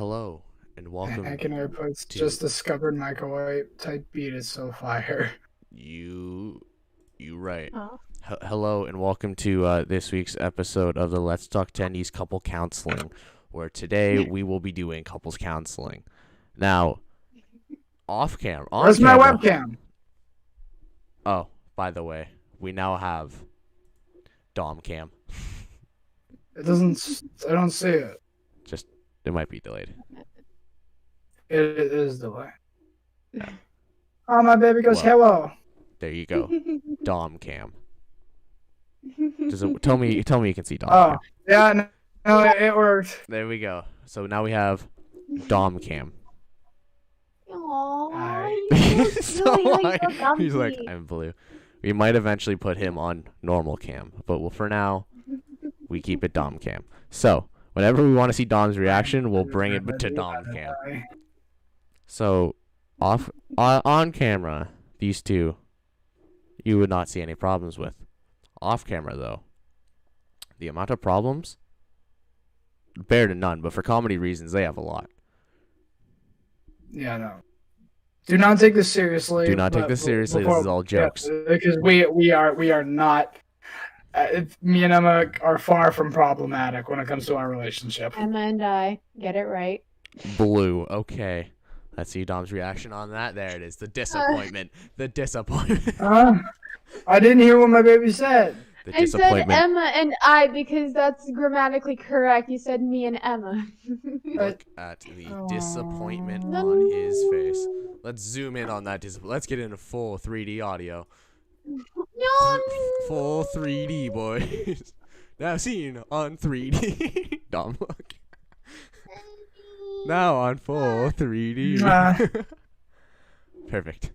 Hello and welcome. Hacking Airports to- just discovered microwave type beat is so fire. You right. Oh. Hello and welcome to this week's episode of the Let's Talk Tendies Couple Counseling, where today we will be doing couples counseling. Now, off camera. Where's my webcam? Oh, by the way, we now have Dom cam. It doesn't. I don't see it. It might be delayed. It is delayed. Oh, my baby goes hello. There you go. Dom cam. Tell me you can see Dom Oh, cam. yeah, no, it worked. There we go. So now we have Dom cam. Aww, He's like, I'm blue. We might eventually put him on normal cam, but for now, we keep it Dom cam. So whenever we want to see Dom's reaction, we'll bring it to Dom cam. So on camera, these two, you would not see any problems with. Off camera, though, the amount of problems, bare to none. But for comedy reasons, they have a lot. Yeah, no. Do not take this seriously. Do not take this seriously. This is all jokes. Yeah, because we are not. Me and Emma are far from problematic when it comes to our relationship. Emma and I get it right. Blue. Okay. Let's see Dom's reaction on that. There it is. The disappointment. The disappointment. I didn't hear what my baby said. The I said disappointment. Emma and I because that's grammatically correct. You said me and Emma. Look at the disappointment on his face. Let's zoom in on that disappointment. Let's get into full 3D audio. No. Full 3D, boys. Now seen on 3D. Dom, look. Now on full 3D. Perfect.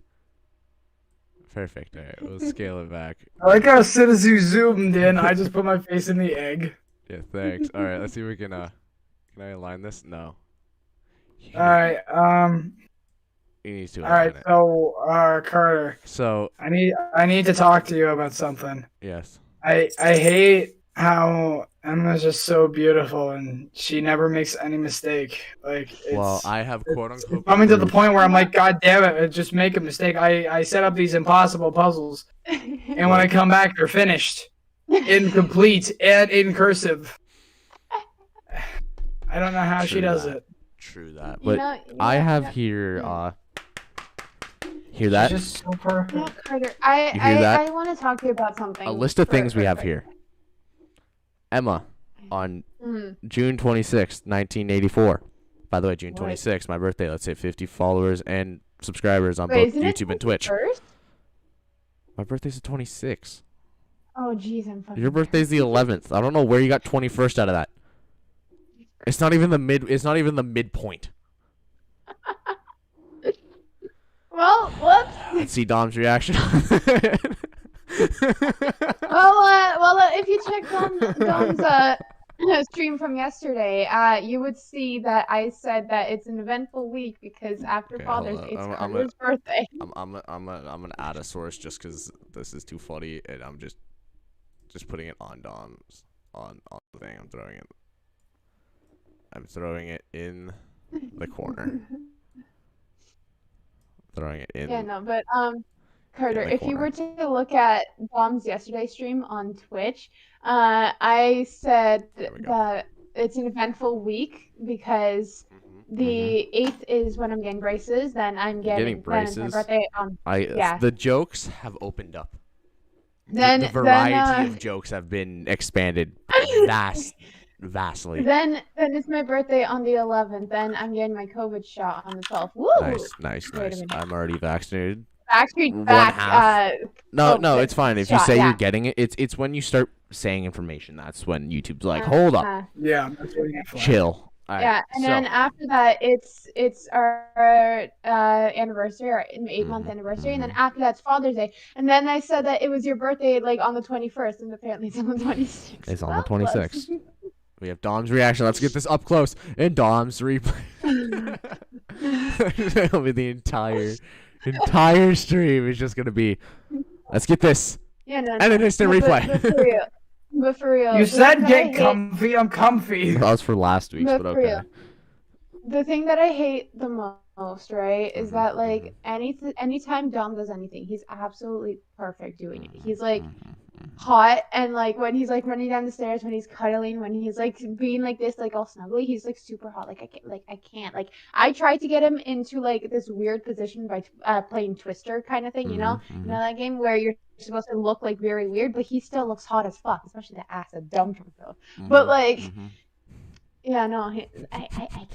Perfect. All right, we'll scale it back. I like how as soon as you zoomed in, I just put my face in the egg. Yeah, thanks. All right, let's see if we can I align this? No. Alright, He needs to alright, align it. so, Carter, So, I need to talk to you about something. yes. I hate how Emma's just so beautiful and she never makes any mistake. Like, it's, Well, I have quote it's unquote coming to the proof. point where I'm like, God damn it, just make a mistake. I set up these impossible puzzles, and when I come back, they're finished, incomplete, and in cursive. I don't know how True she does that. it. True that. But You I know, have here hear that? She's just so perfect. No, Carter, You hear that? I want to talk to you about something. A list of things we have here. Emma on June 26th, 1984. By the way, June 26th, my birthday. Let's say 50 followers and subscribers on both YouTube and Twitch. First? My birthday's the 26th. Oh, jeez, I'm fucking. Your birthday's the 11th. I don't know where you got 21st out of that. It's not even the midpoint. Well, whoops. Let's see Dom's reaction. Well, if you check Dom's stream from yesterday, you would see that I said that it's an eventful week because after Okay, Father's hold Day, on. it's I'm Carter's birthday. I'm gonna add a source just because this is too funny, and I'm just putting it on Dom's on the thing. I'm throwing it in the corner. Throwing it in. Yeah, no, but Carter, the if you corner. were to look at Dom's yesterday stream on Twitch, I said There we go. that it's an eventful week because the 8th is when I'm getting braces. Then I'm getting braces? Then it's my birthday. Yeah. The jokes have opened up. Then the variety of jokes have been expanded vastly. Then it's my birthday on the 11th. Then I'm getting my COVID shot on the 12th. Woo! Nice. Wait a minute. I'm already vaccinated. Actually, One back. half. No, the it's fine. If you shot, say yeah. you're getting it, it's when you start saying information. That's when YouTube's like, hold up, Yeah, that's what you flag. chill. All right, Yeah, and so, then after that, it's our anniversary, our 8-month anniversary, and then after that's Father's Day. And then I said that it was your birthday, like on the 21st, and apparently it's on the 26th. It's on Well, the 26th. We have Dom's reaction. Let's get this up close. And Dom's replay. That'll be the entire stream is just gonna be. Let's get this. Yeah, no, And an instant replay. But for real, You said that's what I get hate. comfy. I'm comfy. That was for last week's, But but for okay. real. the thing that I hate the most, right, is Mhm, that like anytime Dom does anything, he's absolutely perfect doing it. He's like hot, and like when he's like running down the stairs, when he's cuddling, when he's like being like this, like all snuggly, he's like super hot. Like I can't. Like I tried to get him into like this weird position by playing Twister kind of thing, you know that game where you're supposed to look like very weird, but he still looks hot as fuck, especially the ass of Dumb Trumpet. But like. Yeah, no, I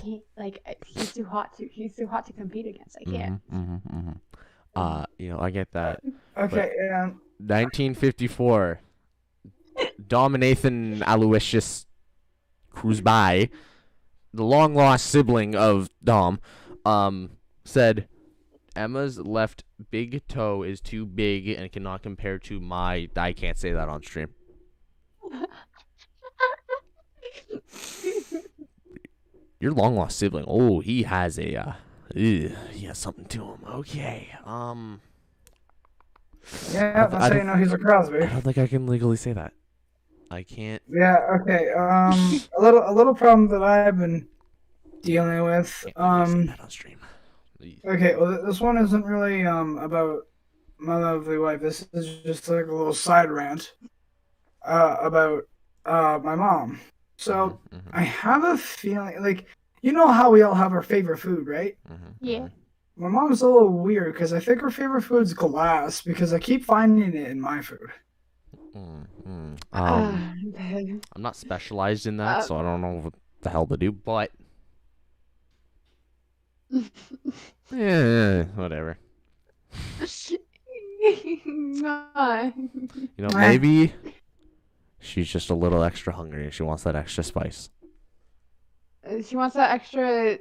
can't. Like, he's too hot to. He's too hot to compete against. I can't. I get that. Okay, 1954, Dominathan Aloysius Cruzby, the long lost sibling of Dom, said Emma's left big toe is too big and cannot compare to my. I can't say that on stream. Your long lost sibling. Oh, he has a. He has something to him. Okay. Yeah, that's how you know he's a Crosby. I don't think I can legally say that. I can't. Yeah. Okay. A little problem that I've been dealing with. Say that on stream. Okay. Well, this one isn't really about my lovely wife. This is just like a little side rant about my mom. So I have a feeling, like, you know how we all have our favorite food, right? Yeah. My mom's a little weird because I think her favorite food's glass because I keep finding it in my food. I'm not specialized in that, so I don't know what the hell to do. But yeah, whatever. Maybe she's just a little extra hungry and she wants that extra spice. She wants that extra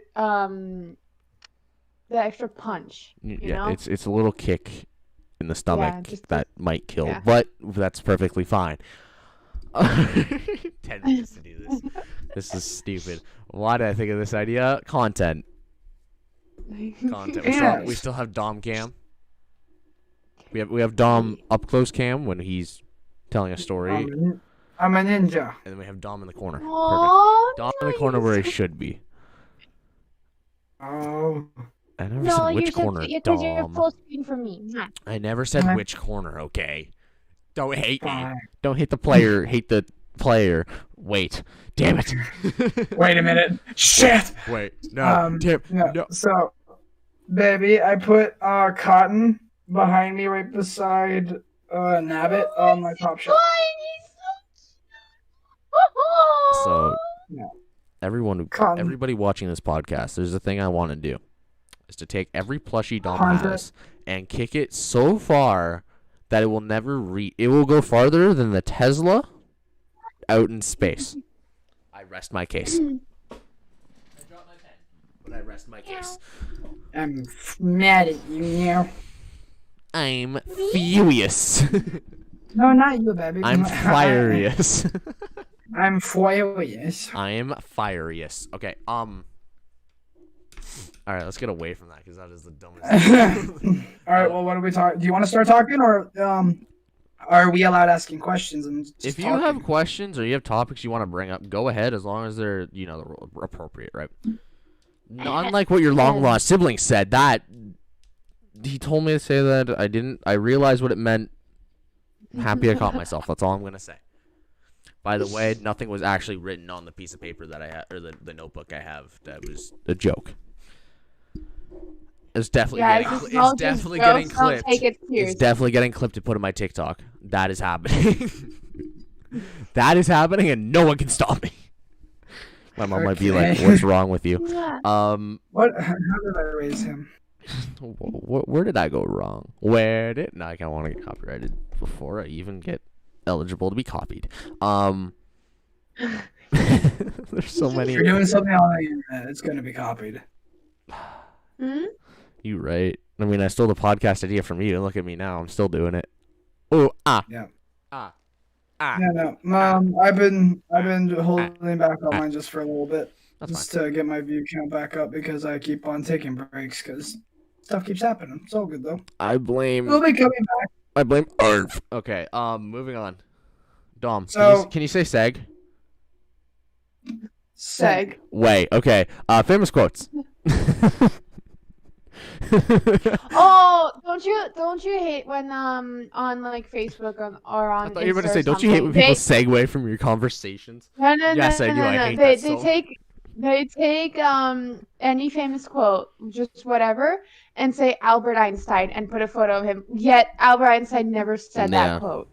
punch. You know? It's a little kick in the stomach that might kill, yeah. but that's perfectly fine. Tendies to do this. This is stupid. Why did I think of this idea? Content. We still have Dom cam. We have Dom up close cam when he's telling a story. I'm a ninja. And then we have Dom in the corner. Aww, Perfect. Dom in the corner where he should be. Oh. I never said which corner, Dom. You're full screen for me. I never said which corner, okay? Don't hate me. Don't hate the player. Hate the player. Wait. Damn it. Wait a minute. Shit. Wait. No. No. So, baby, I put cotton behind me right beside Nabbit on my top shelf. So, everybody watching this podcast, there's a thing I want to do. Is to take every plushie Dom has and kick it so far that it will never it will go farther than the Tesla out in space. I rest my case. I dropped my pen, but I rest my case. I'm mad at you now. I'm furious. No, not you, baby. I'm furious. I'm furious. I am furious. Okay, all right, let's get away from that because that is the dumbest thing. All right, well, what are we talking? Do you want to start talking, or are we allowed asking questions? And if you have questions or you have topics you want to bring up, go ahead as long as they're appropriate, right? Unlike what your long lost sibling said, that he told me to say that I didn't. I realized what it meant. I'm happy I caught myself. That's all I'm gonna say. By the way, nothing was actually written on the piece of paper that I had, or the notebook I have. That was a joke. It's definitely getting clipped. It's definitely getting clipped to put in my TikTok. That is happening. That is happening, and no one can stop me. My mom might be like, "What's wrong with you?" What? How did I raise him? Where did I go wrong? Where did? No, I kind of want to get copyrighted before I even get eligible to be copied. There's so many. If you're doing something on the internet, it's gonna be copied. You right. I mean, I stole the podcast idea from you, and look at me now. I'm still doing it. Oh, Yeah. No. I've been holding back on mine just for a little bit, That's just fine. to get my view count back up because I keep on taking breaks because stuff keeps happening. It's all good though. I blame. We'll be coming back. I blame Arf. Okay. Moving on. Dom, So- can you say seg? Seg. Way. Okay. Famous quotes. Oh, don't you hate when on like Facebook or I on thought you were Insta going to or say, don't you hate when something, people segue from your conversations? no, no, Yes, no, I no, do. no, I no. hate They that they so take they take any famous quote, just whatever, and say Albert Einstein and put a photo of him. Yet Albert Einstein never said that Yeah. quote.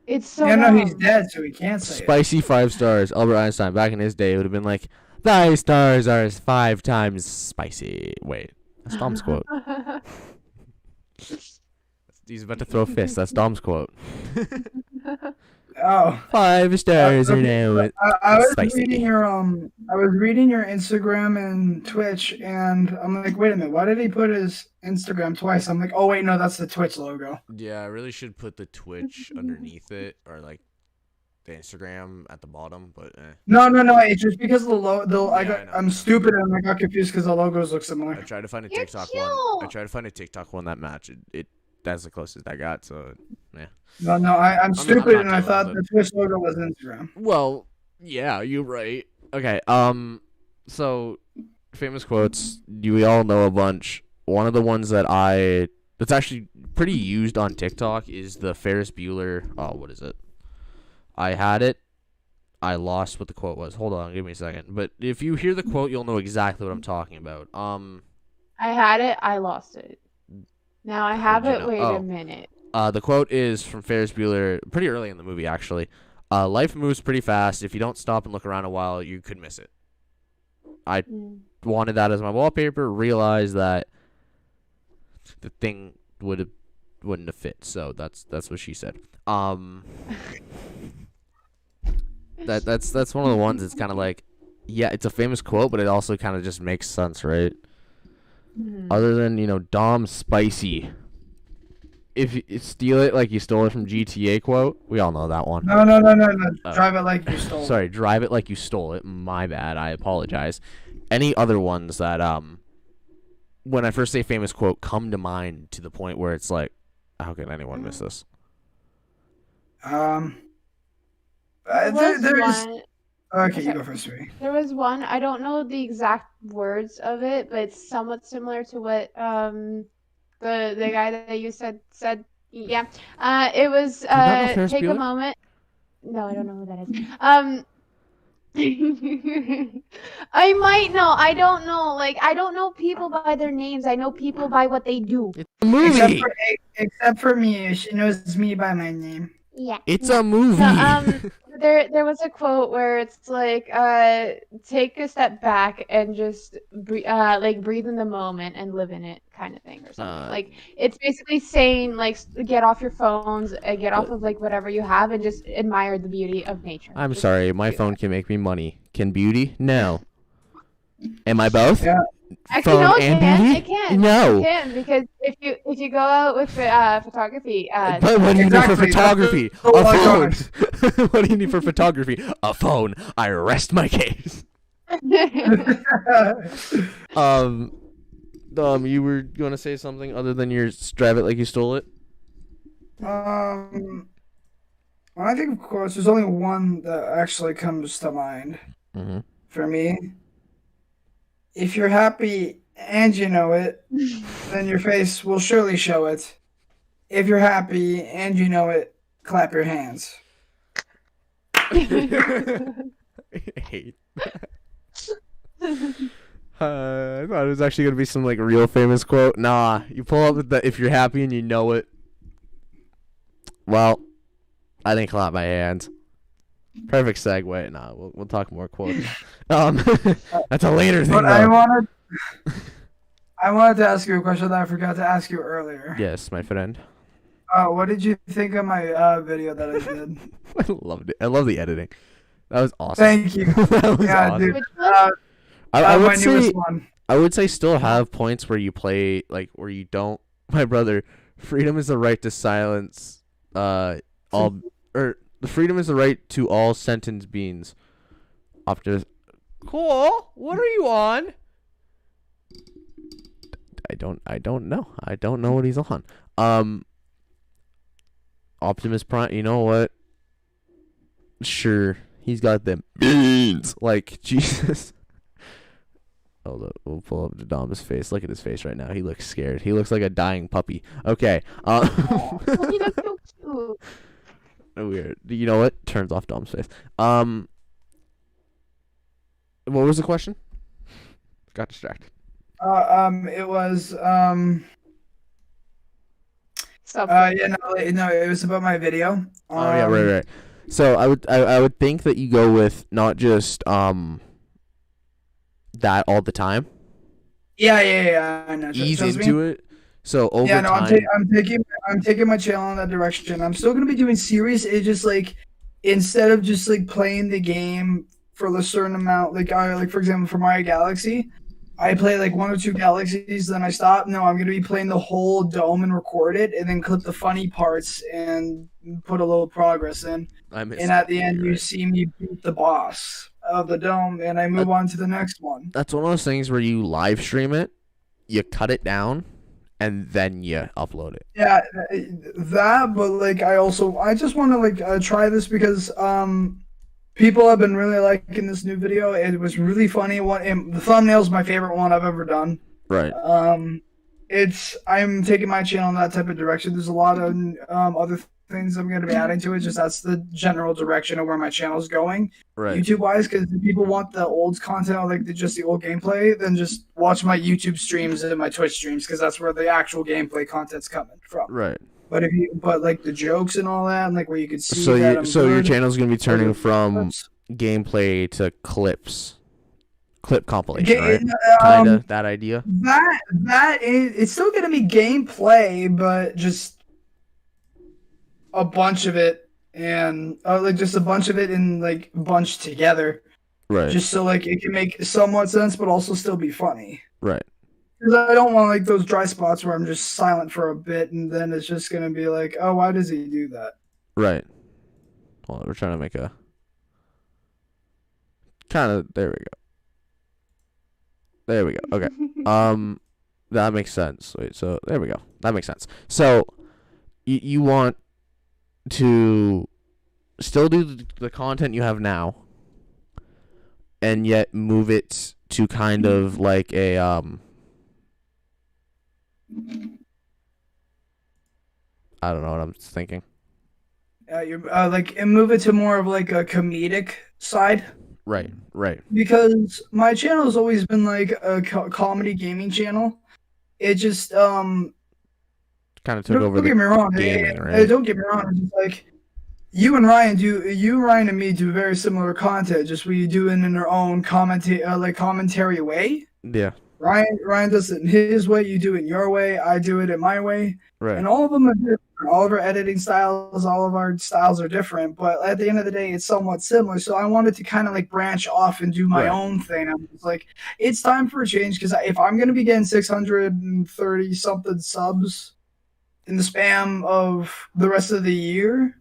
It's so Yeah, no, he's dumb. dead, so he can't say it. Spicy 5 stars. Albert Einstein, back in his day, would have been like, thy stars are 5 times spicy. Wait, that's Dom's quote. He's about to throw fists. That's Dom's quote. Oh. 5 stars are Okay, now I was spicy. reading your Instagram and Twitch, and I'm like, wait a minute, why did he put his Instagram twice? I'm like, oh wait, no, that's the Twitch logo. Yeah, I really should put the Twitch underneath it, or like the Instagram at the bottom, but No, it's just because of the logo. I know. I'm stupid and I got confused because the logos look I similar. tried to find a You're TikTok one. I cute. tried to find a TikTok one that matched. It that's the closest I got. So yeah. No, I'm stupid not and I dealing thought with the Twitch logo was Instagram. Well, yeah, you're right. Okay. So famous quotes. We all know a bunch. One of the ones that's actually pretty used on TikTok is the Ferris Bueller. Oh, what is it? I had it. I lost what the quote was. Hold on, give me a second. But if you hear the quote, you'll know exactly what I'm talking about. I had it. I lost it. Now I have How'd you it. know? Wait Oh. a minute. The quote is from Ferris Bueller, pretty early in the movie, actually. Life moves pretty fast. If you don't stop and look around a while, you could miss it. I wanted that as my wallpaper. Realized that the thing wouldn't have fit. So that's what she said. That's one of the ones that's kind of like, yeah, it's a famous quote, but it also kind of just makes sense, right? Other than, Dom Spicy. If you steal it like you stole it from GTA quote, we all know that one. No. Drive it like you stole. Sorry, drive it like you stole it. My bad. I apologize. Any other ones that when I first say famous quote, come to mind to the point where it's like, how can anyone miss this? There There's one. okay, you go first, Ray. There was one. I don't know the exact words of it, but it's somewhat similar to what the guy that you said. Yeah. It was not know Ferris take a Bueller? moment. No, I don't know who that is. I might know. I don't know. Like, I don't know people by their names. I know people by what they do. It's a movie. Except for me, she knows me by my name. Yeah. It's a movie. No, there was a quote where it's like, take a step back and just breathe in the moment and live in it, kind of thing, or something. Like, it's basically saying, like, get off your phones, get off of like whatever you have, and just admire the beauty of nature. I'm Just sorry, my do phone that. can make me money. Can beauty? No. Am I both? Yeah. Actually, Phone no, it and can. beauty? It can. No. It can, because if you go out with photography, But what do you need for Exactly, photography? that's the A phone. electronics. What do you need for photography? A phone. I rest my case. You were going to say something other than your drive it like you stole it? When I think of quotes, there's only one that actually comes to mind Mm-hmm. for me. If you're happy and you know it, then your face will surely show it. If you're happy and you know it, clap your hands. I hate that. I thought it was actually going to be some like real famous quote. Nah, you pull up with the if you're happy and you know it. Well, I didn't clap my hands. Perfect segue. Nah, we'll talk more quotes. That's a later thing. But Though. I wanted to ask you a question that I forgot to ask you earlier. Yes, my friend. What did you think of my video that I did? I loved it. I love the editing. That was awesome. Thank you. That was Yeah, awesome. dude. Which one? I My would say newest one. I would say still have points where you play like where you don't. My brother, freedom is the right to silence. The freedom is the right to all sentence beings. After, cool. What are you on? I don't know. I don't know what he's on. Optimus Prime. You know what? Sure, He's got them beans. Like, Jesus. Hold up. We'll pull up Dom's face. Look at his face right now. He looks scared. He looks like a dying puppy. Okay. Oh, he looks so cute. Weird. You know what? Turns off Dom's face. What was the question? Got distracted. It was Something. no, it was about my video. Oh yeah, right. So I would think that you go with not just that all the time. Yeah. I know. Ease into it. So over yeah, no, time. I'm taking my channel in that direction. I'm still gonna be doing series. It's just like instead of just like playing the game for a certain amount, like for example for Mario Galaxy, I play like 1 or 2 galaxies, then I stop. No, I'm gonna be playing the whole dome and record it, and then clip the funny parts and put a little progress in. And at the end, you see me beat the boss of the dome, and I move on to the next one. That's one of those things where you live stream it, you cut it down, and then you upload it. Yeah, that. But like, I just want to like try this because people have been really liking this new video. It was really funny. The thumbnail's my favorite one I've ever done. Right. I'm taking my channel in that type of direction. There's a lot of other things I'm going to be adding to it. Just that's the general direction of where my channel's going. Right. YouTube wise, because if people want the old content, like just the old gameplay, then just watch my YouTube streams and my Twitch streams, because that's where the actual gameplay content's coming from. Right. But like the jokes and all that, and like where you could see. So your channel's gonna be turning from gameplay to clip compilation, right? Kinda that idea. It's still gonna be gameplay, but just a bunch of it, and like just a bunch of it in like bunched together, right? Just so like it can make somewhat sense, but also still be funny, right? Because I don't want like those dry spots where I'm just silent for a bit, and then it's just gonna be like, oh, why does he do that? Right. Well, we're trying to make a kind of. There we go. Okay. That makes sense. Wait. So there we go. That makes sense. So you want to still do the content you have now, and yet move it to kind of like a I don't know what I'm thinking. You like and move it to more of like a comedic side. Right. Because my channel has always been like a comedy gaming channel. It just kind of took over the gaming, right? Don't get me wrong. It's just like you and Ryan and me do very similar content. Just we do it in our own commentary way. Yeah. Ryan does it in his way. You do it in your way. I do it in my way. Right. And all of them are different. All of our editing styles, all of our styles are different. But at the end of the day, it's somewhat similar. So I wanted to kind of like branch off and do my own thing. I was like, it's time for a change, because if I'm going to be getting 630 something subs in the span of the rest of the year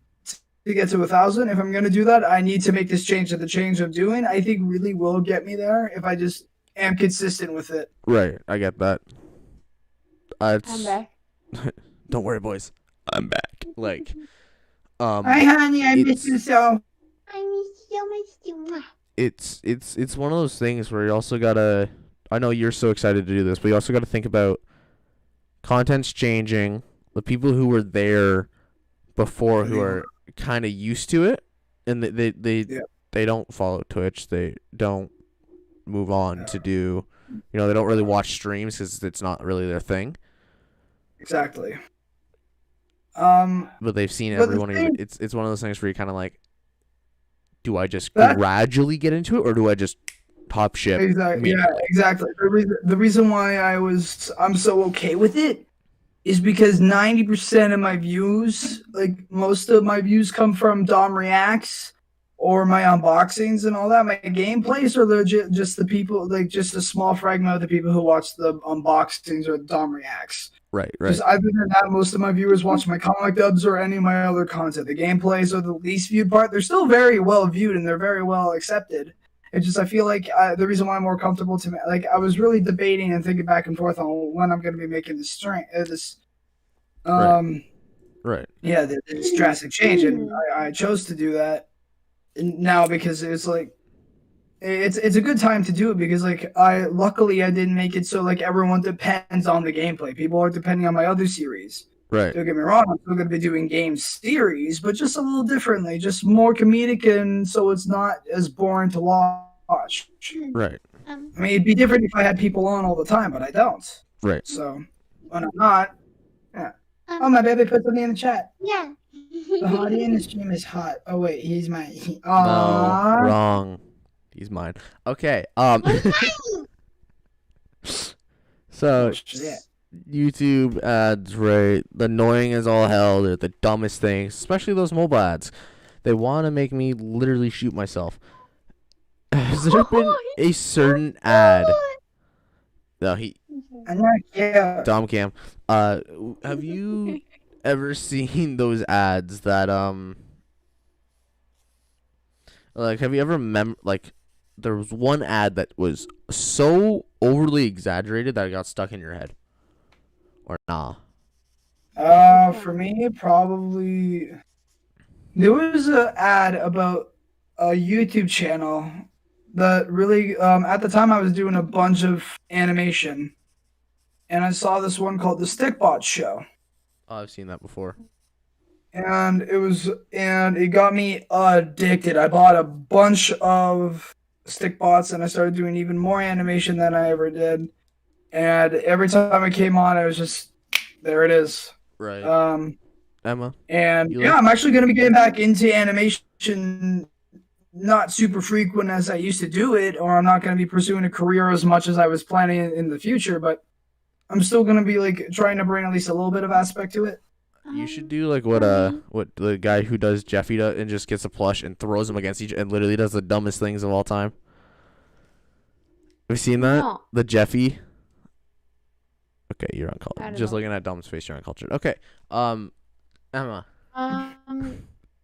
to get to 1,000, if I'm going to do that, I need to make this change. And the change I'm doing, I think, really will get me there if I just am consistent with it. Right. I get that. I'm back. Don't worry, boys. I'm back. Like, hi, honey. I miss you so. I miss you. It's one of those things where you also gotta. I know you're so excited to do this, but you also gotta think about content's changing. The people who were there before, who are kind of used to it, and they don't follow Twitch. They don't move on to do. They don't really watch streams because it's not really their thing. Exactly. But they've seen everyone. It's one of those things where you kind of like, do I just gradually get into it, or do I just top ship? Exactly. Yeah, exactly. The reason why I'm so okay with it is because 90% of my views, like most of my views, come from Dom Reacts or my unboxings and all that. My gameplays are legit just the people, like just a small fragment of the people who watch the unboxings or Dom Reacts. Right. Because other than that, most of my viewers watch my comic dubs or any of my other content. The gameplays are the least viewed part. They're still very well viewed and they're very well accepted. It's just I feel like the reason why I'm more comfortable to like I was really debating and thinking back and forth on when I'm going to be making this right. Yeah, this drastic change, and I chose to do that. now because it's like it's a good time to do it because like luckily I didn't make it so like everyone depends on the gameplay. People are depending on my other series. Right. Don't get me wrong, I'm still gonna be doing game series, but just a little differently, just more comedic, and so it's not as boring to watch. Right. I mean, it'd be different if I had people on all the time, but I don't. Right. So when I'm not, yeah. Oh, my baby put something in the chat. Yeah. The hottie in the stream is hot. Oh wait, he's my. No, wrong. He's mine. Okay. So YouTube ads, right? Annoying as all hell. They're the dumbest things, especially those mobile ads. They want to make me literally shoot myself. Has there been a certain ad? No, Dom Cam. Have you ever seen those ads that like have you ever like there was one ad that was so overly exaggerated that it got stuck in your head? Or nah? For me, probably there was an ad about a YouTube channel that really at the time I was doing a bunch of animation, and I saw this one called the Stickbot Show. Oh, I've seen that before. And it got me addicted. I bought a bunch of Stickbots and I started doing even more animation than I ever did. And every time it came on, I was just there. It is. Right. Emma. And I'm actually going to be getting back into animation. Not super frequent as I used to do it, or I'm not going to be pursuing a career as much as I was planning in the future. But I'm still going to be like trying to bring at least a little bit of aspect to it. You should do like what the guy who does Jeffy does and just gets a plush and throws them against each and literally does the dumbest things of all time. Have you seen that? No. The Jeffy? Okay, you're uncultured. Just know. looking at Dom's face, you're uncultured. Okay. Emma.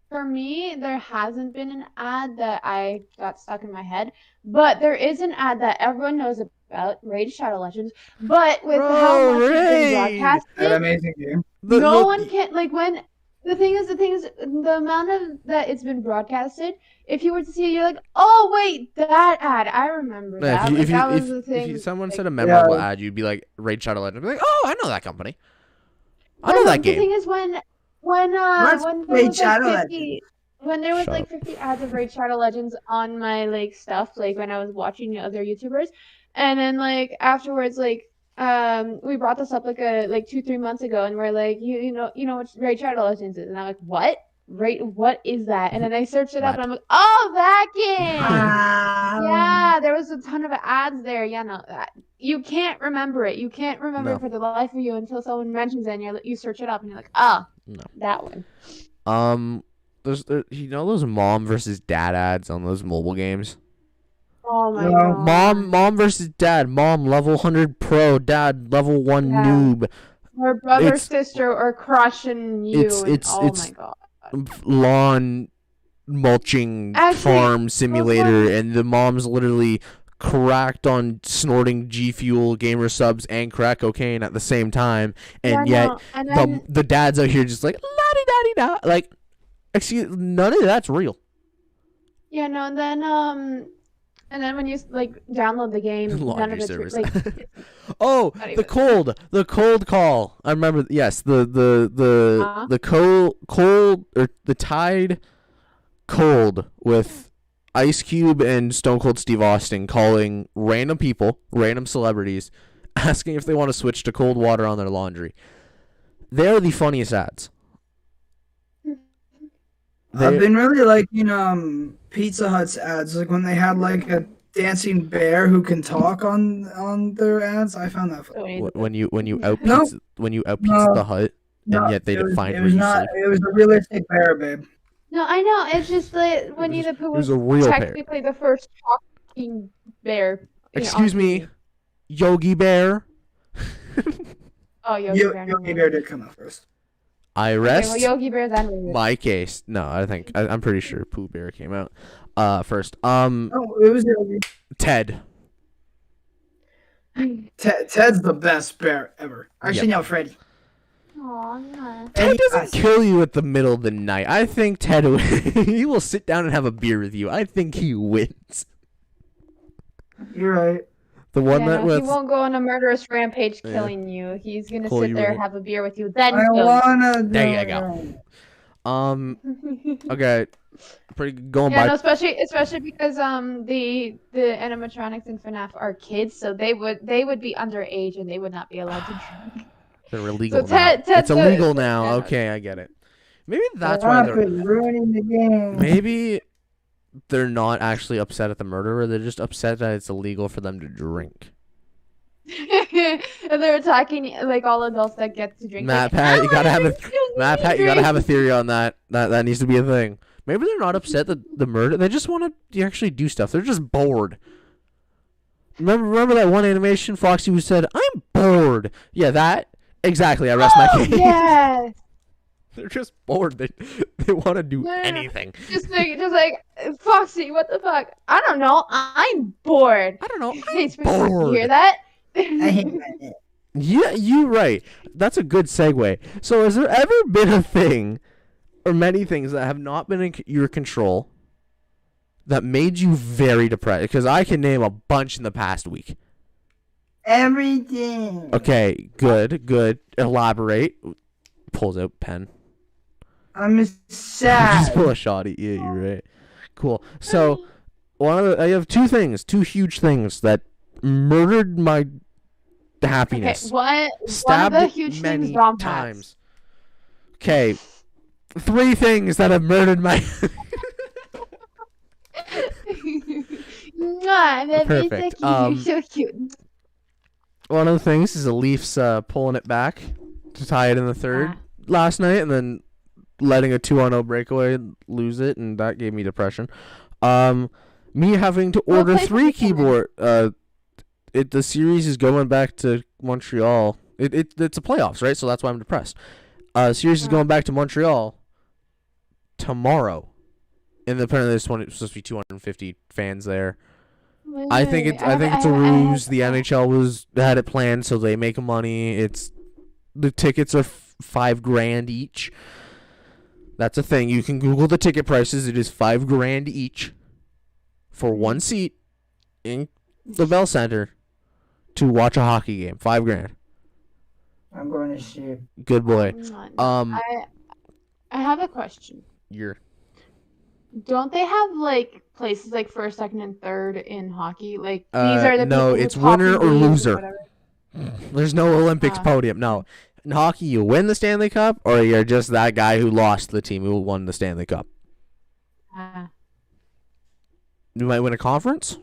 For me, there hasn't been an ad that I got stuck in my head, but there is an ad that everyone knows about, Raid Shadow Legends. But with how much it's been broadcasted, that amazing game. No one can when the thing is the amount of that it's been broadcasted. If you were to see it, you're like, oh wait, that ad, I remember that. If someone said a memorable ad, you'd be like Raid Shadow Legends. Be like, oh, I know that company. I know that game. The thing is when there was like 50 ads of Raid Shadow Legends on my like stuff, like when I was watching other YouTubers, and then like afterwards, like we brought this up like 2-3 months ago, and we're like, you know what Raid Shadow Legends is, and I'm like, what? What is that? And then I searched it up, and I'm like, oh, that game! Yeah, there was a ton of ads there. Yeah, no, you can't remember it. You can't remember it for the life of you until someone mentions it, and you search it up, and you're like, oh, that one. There's those mom versus dad ads on those mobile games. Oh my god. Mom versus dad. Mom level 100 pro, dad level 1 noob. Or brother, sister, or crushing you. Oh my god. Lawn mulching farm simulator, and the mom's literally cracked on snorting G Fuel, gamer subs, and crack cocaine at the same time, and the dad's out here just like la-di-da-di-da, like, excuse, none of that's real. Yeah, no, and then when you like download the game, none of it's like. Oh, the cold call. I remember. Yes, the cold or the Tide cold with Ice Cube and Stone Cold Steve Austin calling random people, random celebrities, asking if they want to switch to cold water on their laundry. They're the funniest ads. I've been really liking Pizza Hut's ads, like when they had like a dancing bear who can talk on their ads. I found that funny. When you out Pizza the Hut, and yet they defined where you sleep. It was a realistic bear, babe. No, I know. It's just like Winnie the Pooh was technically the first talking bear. Excuse me, Yogi Bear. Oh, Yogi Bear did come out first. I rest Yogi Bear then my case. No, I'm pretty sure Pooh Bear came out first. Oh, it was Yogi. Ted. Ted's the best bear ever. Actually, no, Freddy. Aw, Ted doesn't kill you at the middle of the night. I think Ted, he will sit down and have a beer with you. I think he wins. You're right. The one yeah, that no, he was. won't go on a murderous rampage killing you. He's gonna sit there, have a beer with you, then kill you. There you go. Okay. Pretty going Yeah, by. no, especially because the animatronics in FNAF are kids, so they would be underage and they would not be allowed to drink. They're illegal So now. Ted's It's illegal now. yeah, Okay, I get it. Maybe that's why they're ruining the game. Maybe they're not actually upset at the murderer. They're just upset that it's illegal for them to drink. And they're attacking like all adults that get to drink. Matt like, Pat, you gotta have a a theory on that. That needs to be a thing. Maybe they're not upset that the murder. They just want to actually do stuff. They're just bored. Remember that one animation Foxy who said, "I'm bored." Yeah, that exactly. I rest my case. Yes. They're just bored. They want to do anything. Just like Foxy, what the fuck? I don't know. I'm bored. I don't know. Hey, bored. You hear that? I hate that. Yeah, you're right. That's a good segue. So, has there ever been a thing, or many things that have not been in your control, that made you very depressed? Because I can name a bunch in the past week. Everything. Okay, good. Elaborate. Pulls out pen. I'm sad. Just pull a shot at you. You're right. Cool. So, I have two huge things that murdered my happiness. Okay, Stabbed one of the huge many things Dom times. Okay, 3 things that have murdered my. Perfect. You're so cute. One of the things is the Leafs pulling it back to tie it in the third last night, and then letting a 2-0 breakaway lose it, and that gave me depression. Me having to order 3 keyboard. The series is going back to Montreal. It's a playoffs, right? So that's why I'm depressed. Series is going back to Montreal tomorrow, and apparently there's supposed to be 250 fans there. I think it's a ruse. The NHL had it planned so they make money. The tickets are $5,000 each. That's a thing. You can Google the ticket prices. It is $5,000 each for one seat in the Bell Center to watch a hockey game. $5,000. I'm going to shoot. Good boy. I have a question. Don't they have like places like first, second, and third in hockey? Like these are the no, people it's with winner hockey or leagues loser. There's no Olympics podium. No, in hockey you win the Stanley Cup, or you're just that guy who lost the team who won the Stanley Cup. You might win a conference.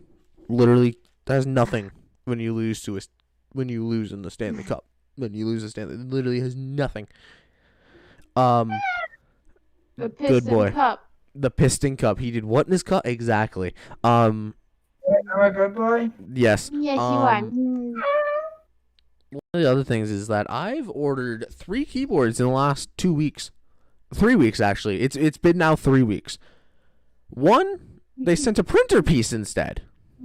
Literally, that has nothing when you lose in the Stanley Cup. When you lose the Stanley, it literally has nothing. The Piston good boy. Cup. The Piston Cup. He did what in his cup? Exactly. Am I a good boy? Yes. Yes, you are. One of the other things is that I've ordered 3 keyboards in the last 2 weeks. 3 weeks, actually. It's been now 3 weeks. One, they sent a printer piece instead.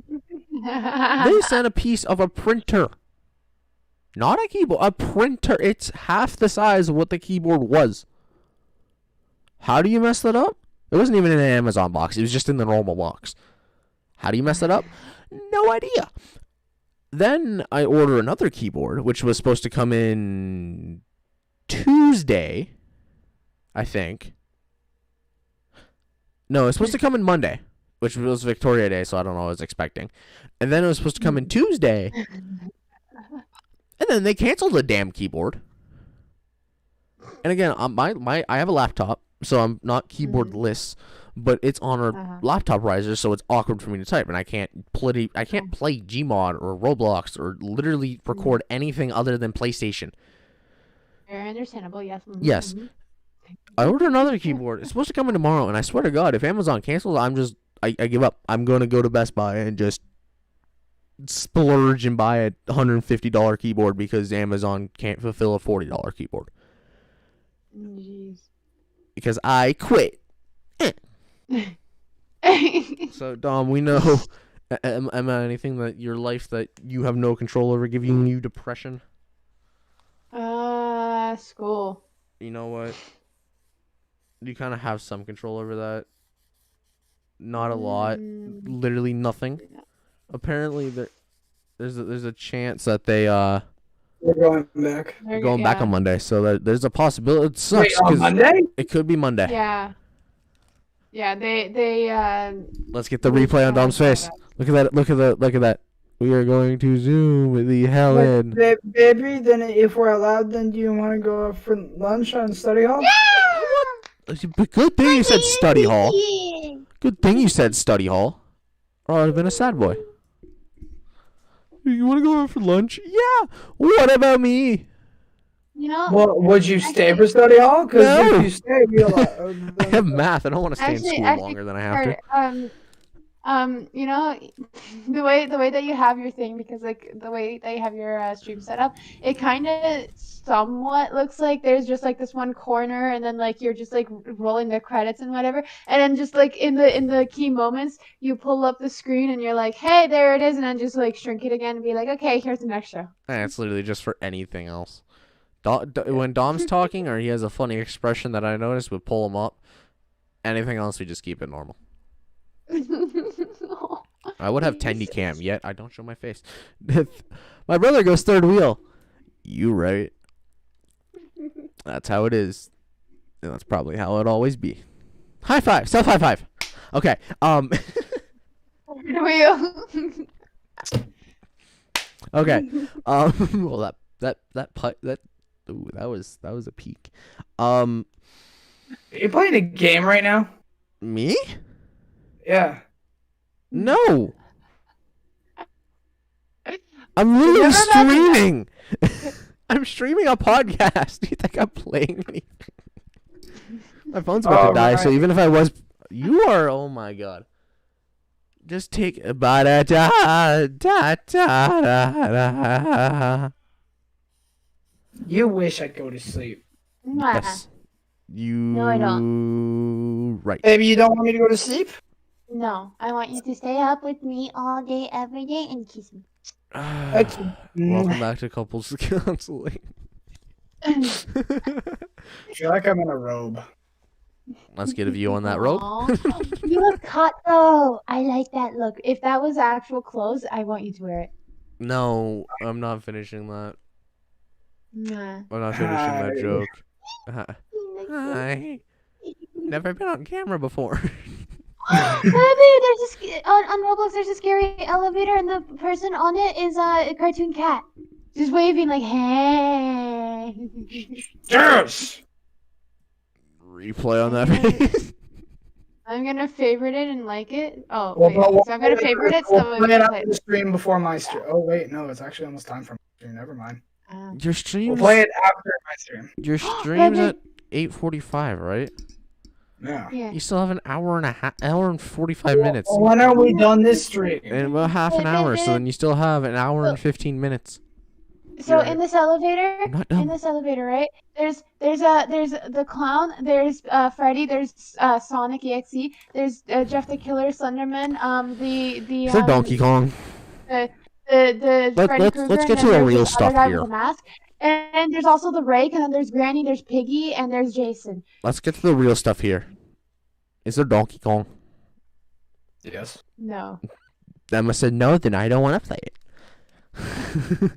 They sent a piece of a printer. Not a keyboard, a printer. It's half the size of what the keyboard was. How do you mess that up? It wasn't even in an Amazon box. It was just in the normal box. How do you mess that up? No idea. Then I order another keyboard, which was supposed to come in Tuesday, I think. No, it's supposed to come in Monday, which was Victoria Day, so I don't know what I was expecting. And then it was supposed to come in Tuesday. And then they canceled the damn keyboard. And again, I have a laptop, so I'm not keyboardless, but it's on a laptop riser, so it's awkward for me to type, and I can't play Gmod or Roblox or literally record anything other than PlayStation. Very understandable, yes. Yes. I ordered another keyboard. It's supposed to come in tomorrow, and I swear to God, if Amazon cancels, I give up. I'm going to go to Best Buy and just splurge and buy a $150 keyboard because Amazon can't fulfill a $40 keyboard. Jeez. Because I quit. So, Dom, we know. Am anything that your life that you have no control over giving you depression? School. You know what? You kind of have some control over that. Not a lot. Literally nothing. Apparently, there's a chance that they're going back. going back on Monday. So there's a possibility. It sucks. Wait, on Monday? It could be Monday. Yeah. Yeah, they Let's get the replay on Dom's face. Look at that. Look at that. We are going to zoom the hell in. Baby, then if we're allowed, then do you want to go out for lunch on study hall? But good thing you said study hall. Good thing you said study hall. Or I'd have been a sad boy. You want to go out for lunch? Yeah. What about me? You know. Well, would you stay for study hall? Because No. if you stay, we'll. I have math. I don't want to stay in school longer than I have to. You know, the way that you have your thing, because like the way that you have your stream set up, it kind of somewhat looks like there's just like this one corner, and then like you're just like rolling the credits and whatever, and then just like in the key moments, you pull up the screen and you're like, hey, there it is, and then just like shrink it again and be like, okay, here's the next show. It's literally just for anything else. When Dom's talking or he has a funny expression that I noticed, we pull him up. Anything else, we just keep it normal. I would have Tendy cam, yet I don't show my face. My brother goes third wheel. You right. That's how it is. And that's probably how it'll always be. High five. Self high five. Okay. Wheel. Okay. Well, that putt ooh, that was a peak. Are you playing a game right now? Me? Yeah. No. I'm literally streaming. I'm streaming a podcast. Do you think I'm playing anything? My phone's about to die, so even if I was... You are... Oh, my God. Just take... You wish I'd go to sleep. Yes. No, I don't. Right. Maybe you don't want me to go to sleep? No, I want you to stay up with me all day, every day, and kiss me. Welcome back to Couples Counseling. I feel like I'm in a robe. Let's get a view on that robe. You look hot though. I like that look. If that was actual clothes, I want you to wear it. No, I'm not finishing that. Nah. I'm not finishing that joke. Hi. Never been on camera before. Baby, there's on Roblox. There's a scary elevator, and the person on it is a cartoon cat, just waving like, "Hey." Yes. Replay on that face. I'm gonna favorite it and like it. Oh, Well, wait. So I'm gonna favorite it. So we'll play it after the stream before my stream. Oh wait, no, it's actually almost time for my stream. Never mind. Your stream. We'll play it after my stream. Your stream's at 8:45, right? Yeah. You still have an hour and 45 minutes. When are we done this stream? In about half an hour, so then you still have an hour and 15 minutes. So in this elevator, right? There's the clown, there's Freddy, there's Sonic EXE, there's Jeff the Killer, Slenderman, So Donkey Kong. Let's get to the real stuff here. With a mask. And there's also the Rake, and then there's Granny, there's Piggy, and there's Jason. Let's get to the real stuff here. Is there Donkey Kong? Yes. No. Emma said no, then I don't want to play it.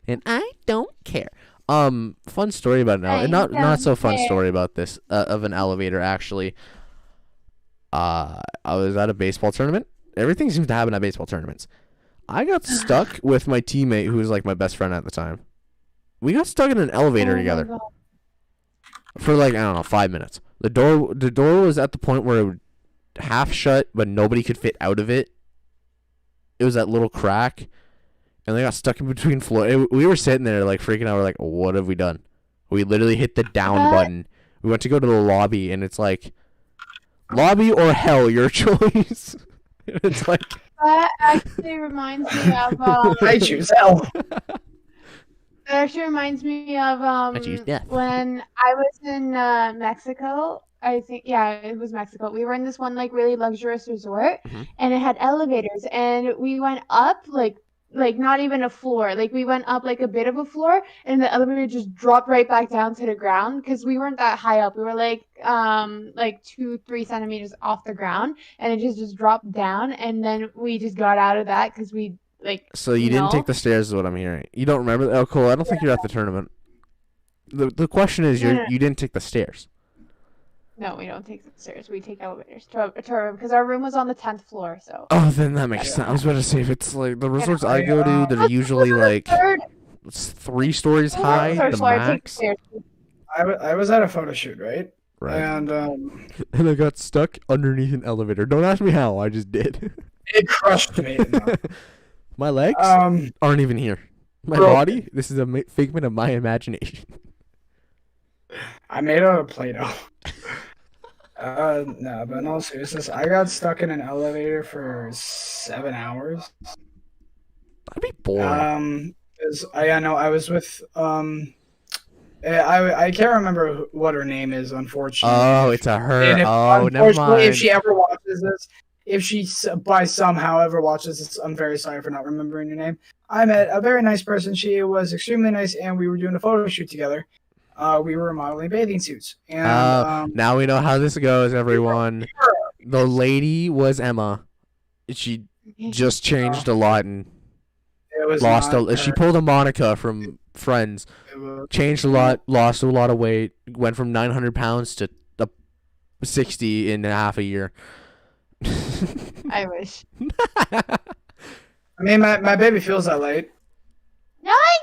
And I don't care. Fun story about not so fun story about this of an elevator actually. I was at a baseball tournament. Everything seems to happen at baseball tournaments. I got stuck with my teammate who was like my best friend at the time. We got stuck in an elevator together for like, I don't know, 5 minutes. The door was at the point where it would half shut, but nobody could fit out of it. It was that little crack, and they got stuck in between floors. We were sitting there like freaking out. We're like, what have we done? We literally hit the down button. We went to go to the lobby, and it's like, lobby or hell, your choice. It's like... That actually reminds me of... I choose hell. It actually reminds me of when I was in Mexico. I think, yeah, it was Mexico. We were in this one like really luxurious resort, and it had elevators, and we went up like like not even a floor. Like we went up like a bit of a floor, and the elevator just dropped right back down to the ground because we weren't that high up. We were like 2-3 centimeters off the ground, and it just dropped down, and then we just got out of that because we like. So you didn't take the stairs, is what I'm hearing. You don't remember? Oh, cool. I don't think you're at the tournament. The question is, you didn't take the stairs. No, we don't take the stairs. We take elevators to our room because our room was on the 10th floor. So. Oh, then that makes sense. I was about to say, if it's like the resorts I go to, they're usually like 3 stories high, the max. I was at a photo shoot, right? Right. And I got stuck underneath an elevator. Don't ask me how. I just did. It crushed me. My legs aren't even here. My body. This is a figment of my imagination. I made out of Play-Doh. No, but in all seriousness, I got stuck in an elevator for 7 hours. That'd be boring. I was with I can't remember what her name is, unfortunately. Oh, it's a her. Never mind. If she ever watches this, if she by somehow ever watches this, I'm very sorry for not remembering your name. I met a very nice person. She was extremely nice, and we were doing a photo shoot together. We were modeling bathing suits. And now we know how this goes, everyone. The lady was Emma. She just changed a lot and she pulled a Monica from Friends. Changed a lot, lost a lot of weight, went from 900 pounds to 60 in half a year. I wish. I mean, my baby feels that light. No, I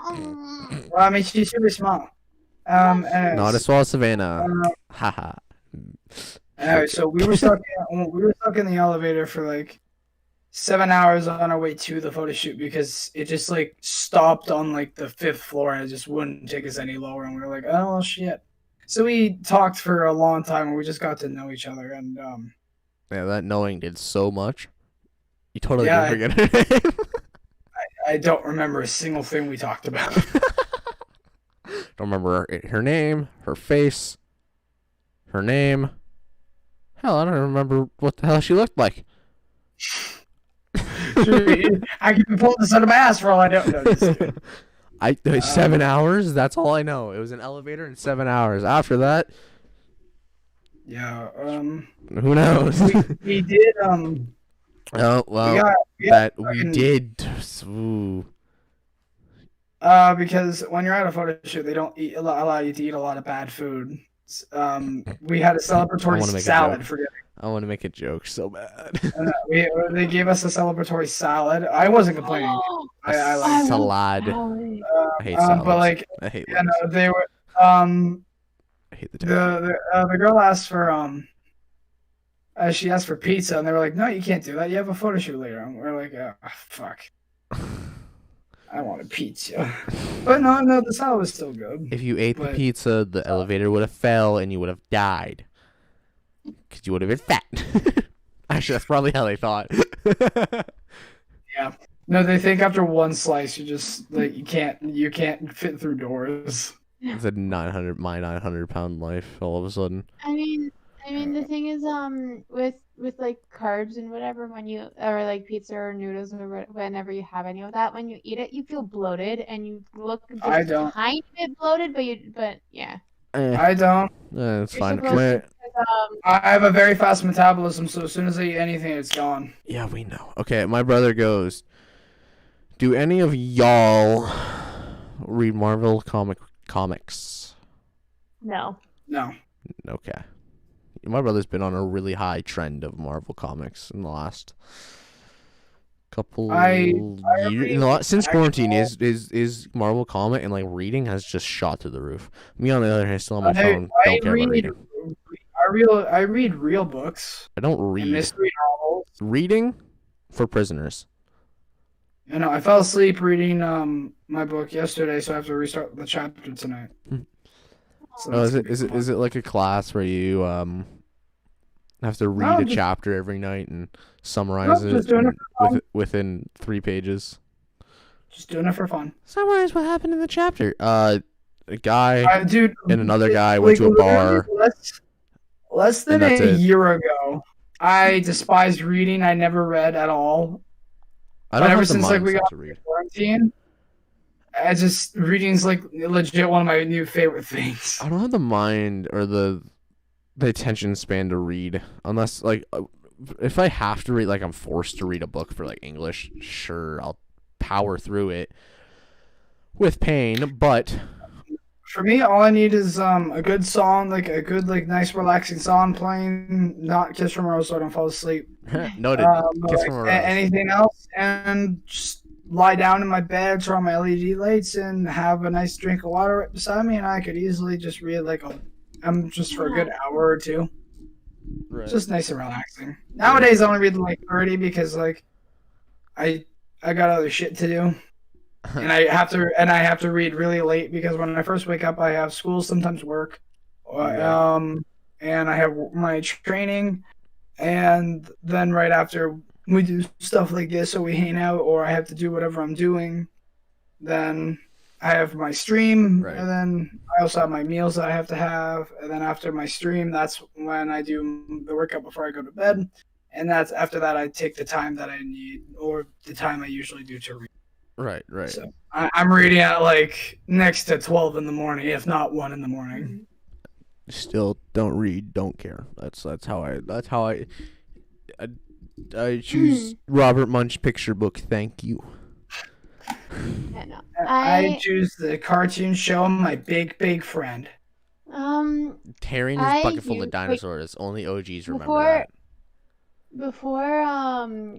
don't. Well, I mean, she's super small. Not as small as Savannah. Haha. Anyway, so we were stuck in the elevator for like 7 hours on our way to the photo shoot because it just like stopped on like the 5th floor and it just wouldn't take us any lower, and we were like, oh well, shit. So we talked for a long time and we just got to know each other, and yeah, that knowing did so much. You totally didn't forget her name. I don't remember a single thing we talked about. Don't remember her name, her face, her name. Hell, I don't remember what the hell she looked like. I can pull this out of my ass for all I don't know. 7 hours. That's all I know. It was an elevator in 7 hours. After that, yeah. Who knows? We did. Oh well, we did. Ooh. Because when you're at a photo shoot, they don't allow you to eat a lot of bad food. We had a celebratory salad. I want to make a joke so bad. They gave us a celebratory salad. I wasn't complaining. I like salad. I hate salads. But like, I hate. Yeah, no, they were. I hate the girl asked for she asked for pizza, and they were like, "No, you can't do that. You have a photo shoot later." And we're like, "Oh, fuck." I wanted pizza. But no, the salad was still good. If you ate the pizza, the elevator would have fell and you would have died. Because you would have been fat. Actually, that's probably how they thought. Yeah. No, they think after one slice, you just, like, you can't fit through doors. It's a 900-pound life all of a sudden. I mean, the thing is, with like carbs and whatever, when you or like pizza or noodles or whenever you have any of that, when you eat it, you feel bloated and you look just I don't. kind of bit bloated, but yeah. I don't. It's fine. I have a very fast metabolism, so as soon as I eat anything, it's gone. Yeah, we know. Okay, my brother goes, do any of y'all read Marvel comics? No. Okay. My brother's been on a really high trend of Marvel comics in the last couple years. Since quarantine, is Marvel comic and like reading has just shot through the roof. Me on the other hand, still on my phone. Don't care about reading. I read real books. I don't read mystery novels. Reading for prisoners. You know, I fell asleep reading my book yesterday, so I have to restart the chapter tonight. So is it like a class where you have to read a chapter every night and summarize it within 3 pages? Just doing it for fun. Summarize what happened in the chapter. A guy and another guy went to a bar. Less than a year ago, I despised reading. I never read at all. I But don't ever have the since like we mindset got to read. quarantine, I just reading's like legit one of my new favorite things. I don't have the mind or the attention span to read unless like if I have to read, like I'm forced to read a book for like English, sure, I'll power through it with pain, but For me, all I need is a good song, like a good like nice relaxing song playing, not Kiss from a Rose so I don't fall asleep. noted. Kiss from a Rose. Anything else, and just lie down in my bed, turn on my LED lights, and have a nice drink of water right beside me, and I could easily just read like just for a good hour or two. Right. It's just nice and relaxing. Nowadays, I only read like 30 because like I got other shit to do. And I have to read really late because when I first wake up, I have school, sometimes work, and I have my training, and then right after we do stuff like this, so we hang out, or I have to do whatever I'm doing. Then I have my stream, Right. and then I also have my meals that I have to have, and then after my stream, that's when I do the workout before I go to bed, and that's after that I take the time that I need or the time I usually do to read. Right. So I'm reading at like next to 12 in the morning, if not 1 in the morning. Still don't read, don't care. That's how I choose Robert Munch picture book. Thank you. Yeah, no. I choose the cartoon show My Big Friend. Tearing his bucket full of dinosaurs. Only OGs remember that. Before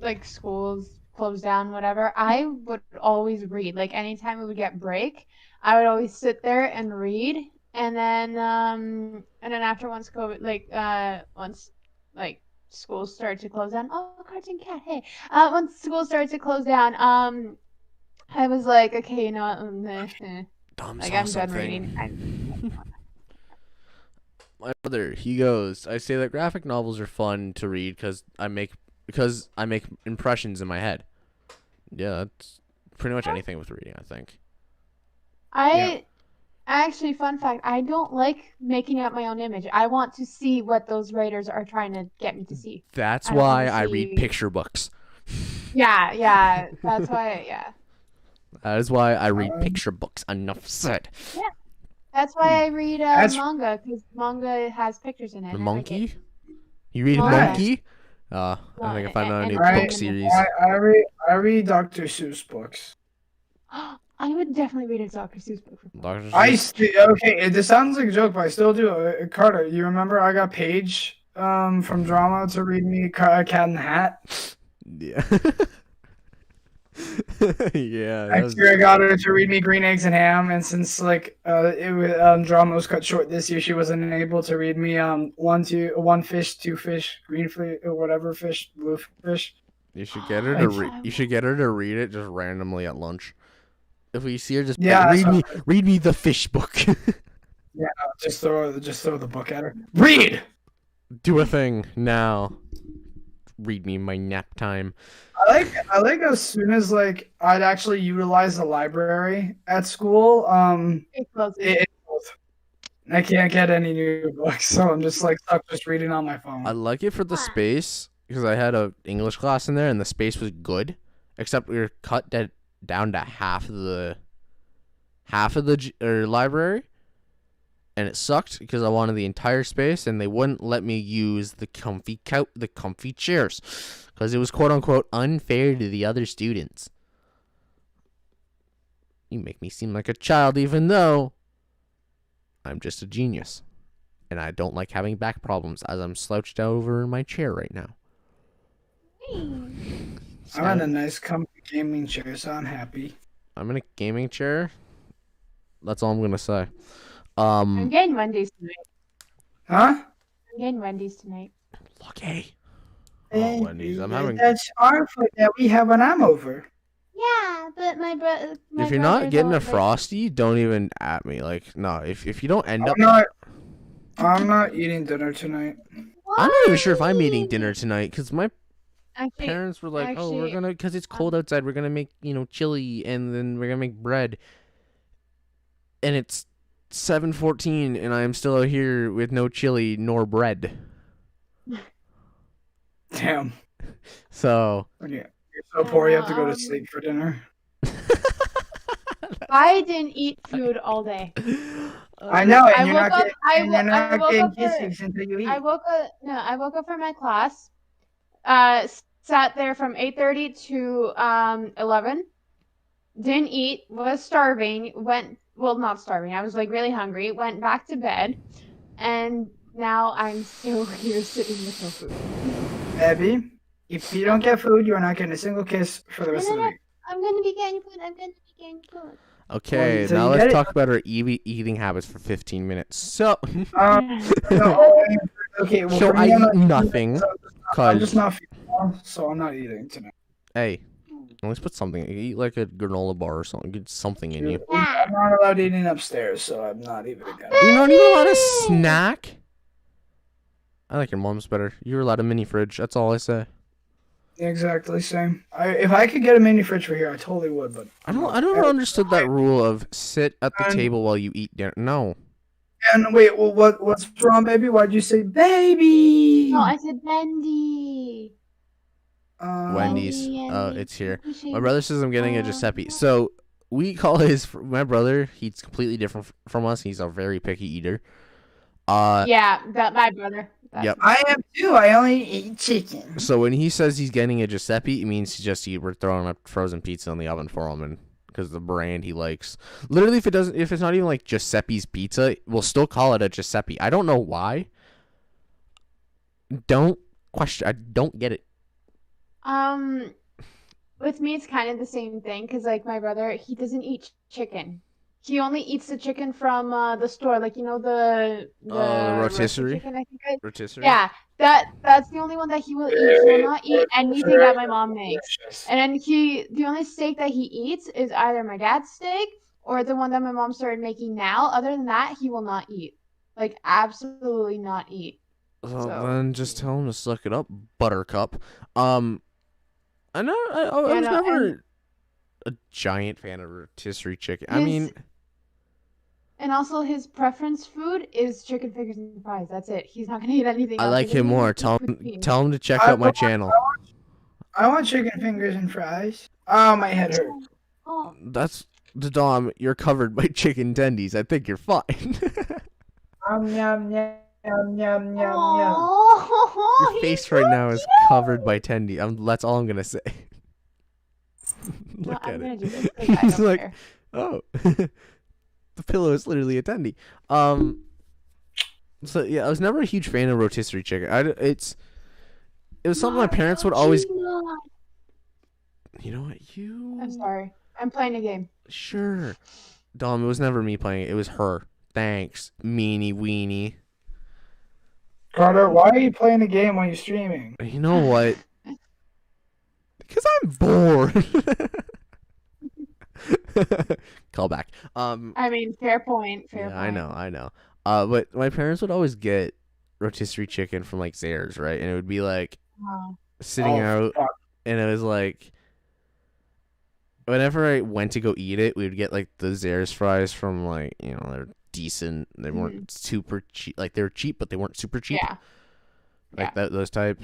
like schools closed down, whatever, I would always read. Like anytime we would get break, I would always sit there and read. And then after once schools started to close down. Oh, cartoon cat, hey. Once school started to close down, I was like, okay, you know what? Like I'm done reading. My brother, he goes, I say that graphic novels are fun to read because I make impressions in my head. Yeah, that's pretty much anything with reading, I think. Actually, fun fact, I don't like making up my own image. I want to see what those writers are trying to get me to see. That's why I read picture books. Yeah, that's why, yeah. That is why I read picture books. Enough said. Yeah. That's why I read manga, because manga has pictures in it. The Monkey? You read Manga. Monkey? I think I found out a new book series. I read Dr. Seuss books. I would definitely read a Dr. Seuss book. Okay, this sounds like a joke, but I still do. Carter, you remember I got Paige from drama to read me Cat in the Hat? Yeah. Yeah. Next year I got her to read me Green Eggs and Ham, and since like drama was cut short this year, she wasn't able to read me one fish, two fish, green fish, or whatever fish, blue fish. You should get her to read. You should get her to read it just randomly at lunch. If we see her, just read me the fish book. Yeah, just throw the book at her. Read. Do a thing now. Read me my nap time. I like as soon as like I'd actually utilize the library at school. It closed. I can't get any new books, so I'm just like stuck just reading on my phone. I like it for the space because I had a English class in there and the space was good, except we were cut down to half of the library, and it sucked because I wanted the entire space and they wouldn't let me use the comfy chairs because it was quote unquote unfair to the other students. You make me seem like a child even though I'm just a genius and I don't like having back problems as I'm slouched over in my chair right now. I'm in a nice comfy gaming chair, so I'm happy. I'm in a gaming chair. That's all I'm gonna say. I'm getting Wendy's tonight. Huh? I'm getting Wendy's tonight. Lucky. Oh, Wendy's. I'm having. That's our food that we have when I'm over. Yeah, but my brother. If you're not getting a Frosty, don't even at me. Like, no. If you don't end up. I'm not eating dinner tonight. What? I'm not even sure if I'm eating dinner tonight because my parents were like, "Oh, we're gonna because it's cold outside. We're gonna make chili and then we're gonna make bread." And it's 7:14, and I am still out here with no chili nor bread. Damn. So. When you're so poor, you have to go to sleep for dinner. I didn't eat food all day. I know, and I you're woke not up. getting, kisses until you eat. I woke up. No, I woke up for my class. Sat there from 8:30 to 11. Didn't eat. Was starving. Not starving. I was like really hungry. Went back to bed, and now I'm still here sitting with no food. Abby, if you don't get food, you're not getting a single kiss for the rest of the week. I'm gonna be getting food. Okay, Well, now let's talk about our eating habits for 15 minutes. So, no, okay, well, so for I me, eat nothing. I'm just not feeling, so I'm not eating tonight. Hey, let's put something. Eat like a granola bar or something. Get something in you. I'm not allowed eating upstairs, so I'm not even gonna. You're not even allowed a snack? I like your mom's better. You're allowed a mini fridge. That's all I say. Exactly same. If I could get a mini fridge for here, I totally would. But I don't understood that rule of sit at the table while you eat dinner. No. And wait, well, what's wrong, baby? Why'd you say baby? No, I said Bendy. Wendy's. It's here. My brother says I'm getting a Giuseppe. So we call my brother. He's completely different from us. He's a very picky eater. Yeah, my brother. Yep. I am too. I only eat chicken. So when he says he's getting a Giuseppe, it means we're throwing a frozen pizza in the oven for him, and because the brand he likes. Literally, if it's not even like Giuseppe's Pizza, we'll still call it a Giuseppe. I don't know why. Don't question. I don't get it. With me, it's kind of the same thing because like my brother, he doesn't eat chicken. He only eats the chicken from the store, like the rotisserie chicken, I think. Rotisserie. Yeah, that's the only one that he will eat. He will not eat anything that my mom makes. And then the only steak that he eats is either my dad's steak or the one that my mom started making now. Other than that, he will not eat. Like absolutely not eat. Well, then just tell him to suck it up, Buttercup. I know I was never a giant fan of rotisserie chicken. And also his preference food is chicken fingers and fries. That's it. He's not gonna eat anything else. I like him more. Tell him to check out my channel. I want chicken fingers and fries. Oh, my head hurts. Oh. That's the Dom. You're covered by chicken tendies. I think you're fine. Yum yum yum yum yum yum. Oh, Your face right now is covered by tendy. That's all I'm gonna say. Look at it. He's like, care. Oh. The pillow is literally a tendy. So yeah, I was never a huge fan of rotisserie chicken. It was something my parents would always. You know what? I'm sorry. I'm playing a game. Sure, Dom. It was never me playing it. It was her. Thanks, meanie weenie. Carter, why are you playing a game while you're streaming? You know what? Because I'm bored. Call back. I mean, fair point. Fair point. I know. But my parents would always get rotisserie chicken from like Zare's, right? And it would be like sitting out, and it was like whenever I went to go eat it, we would get like the Zare's fries from like they're decent. They weren't super cheap. Like they were cheap, but they weren't super cheap. Yeah. Like those type.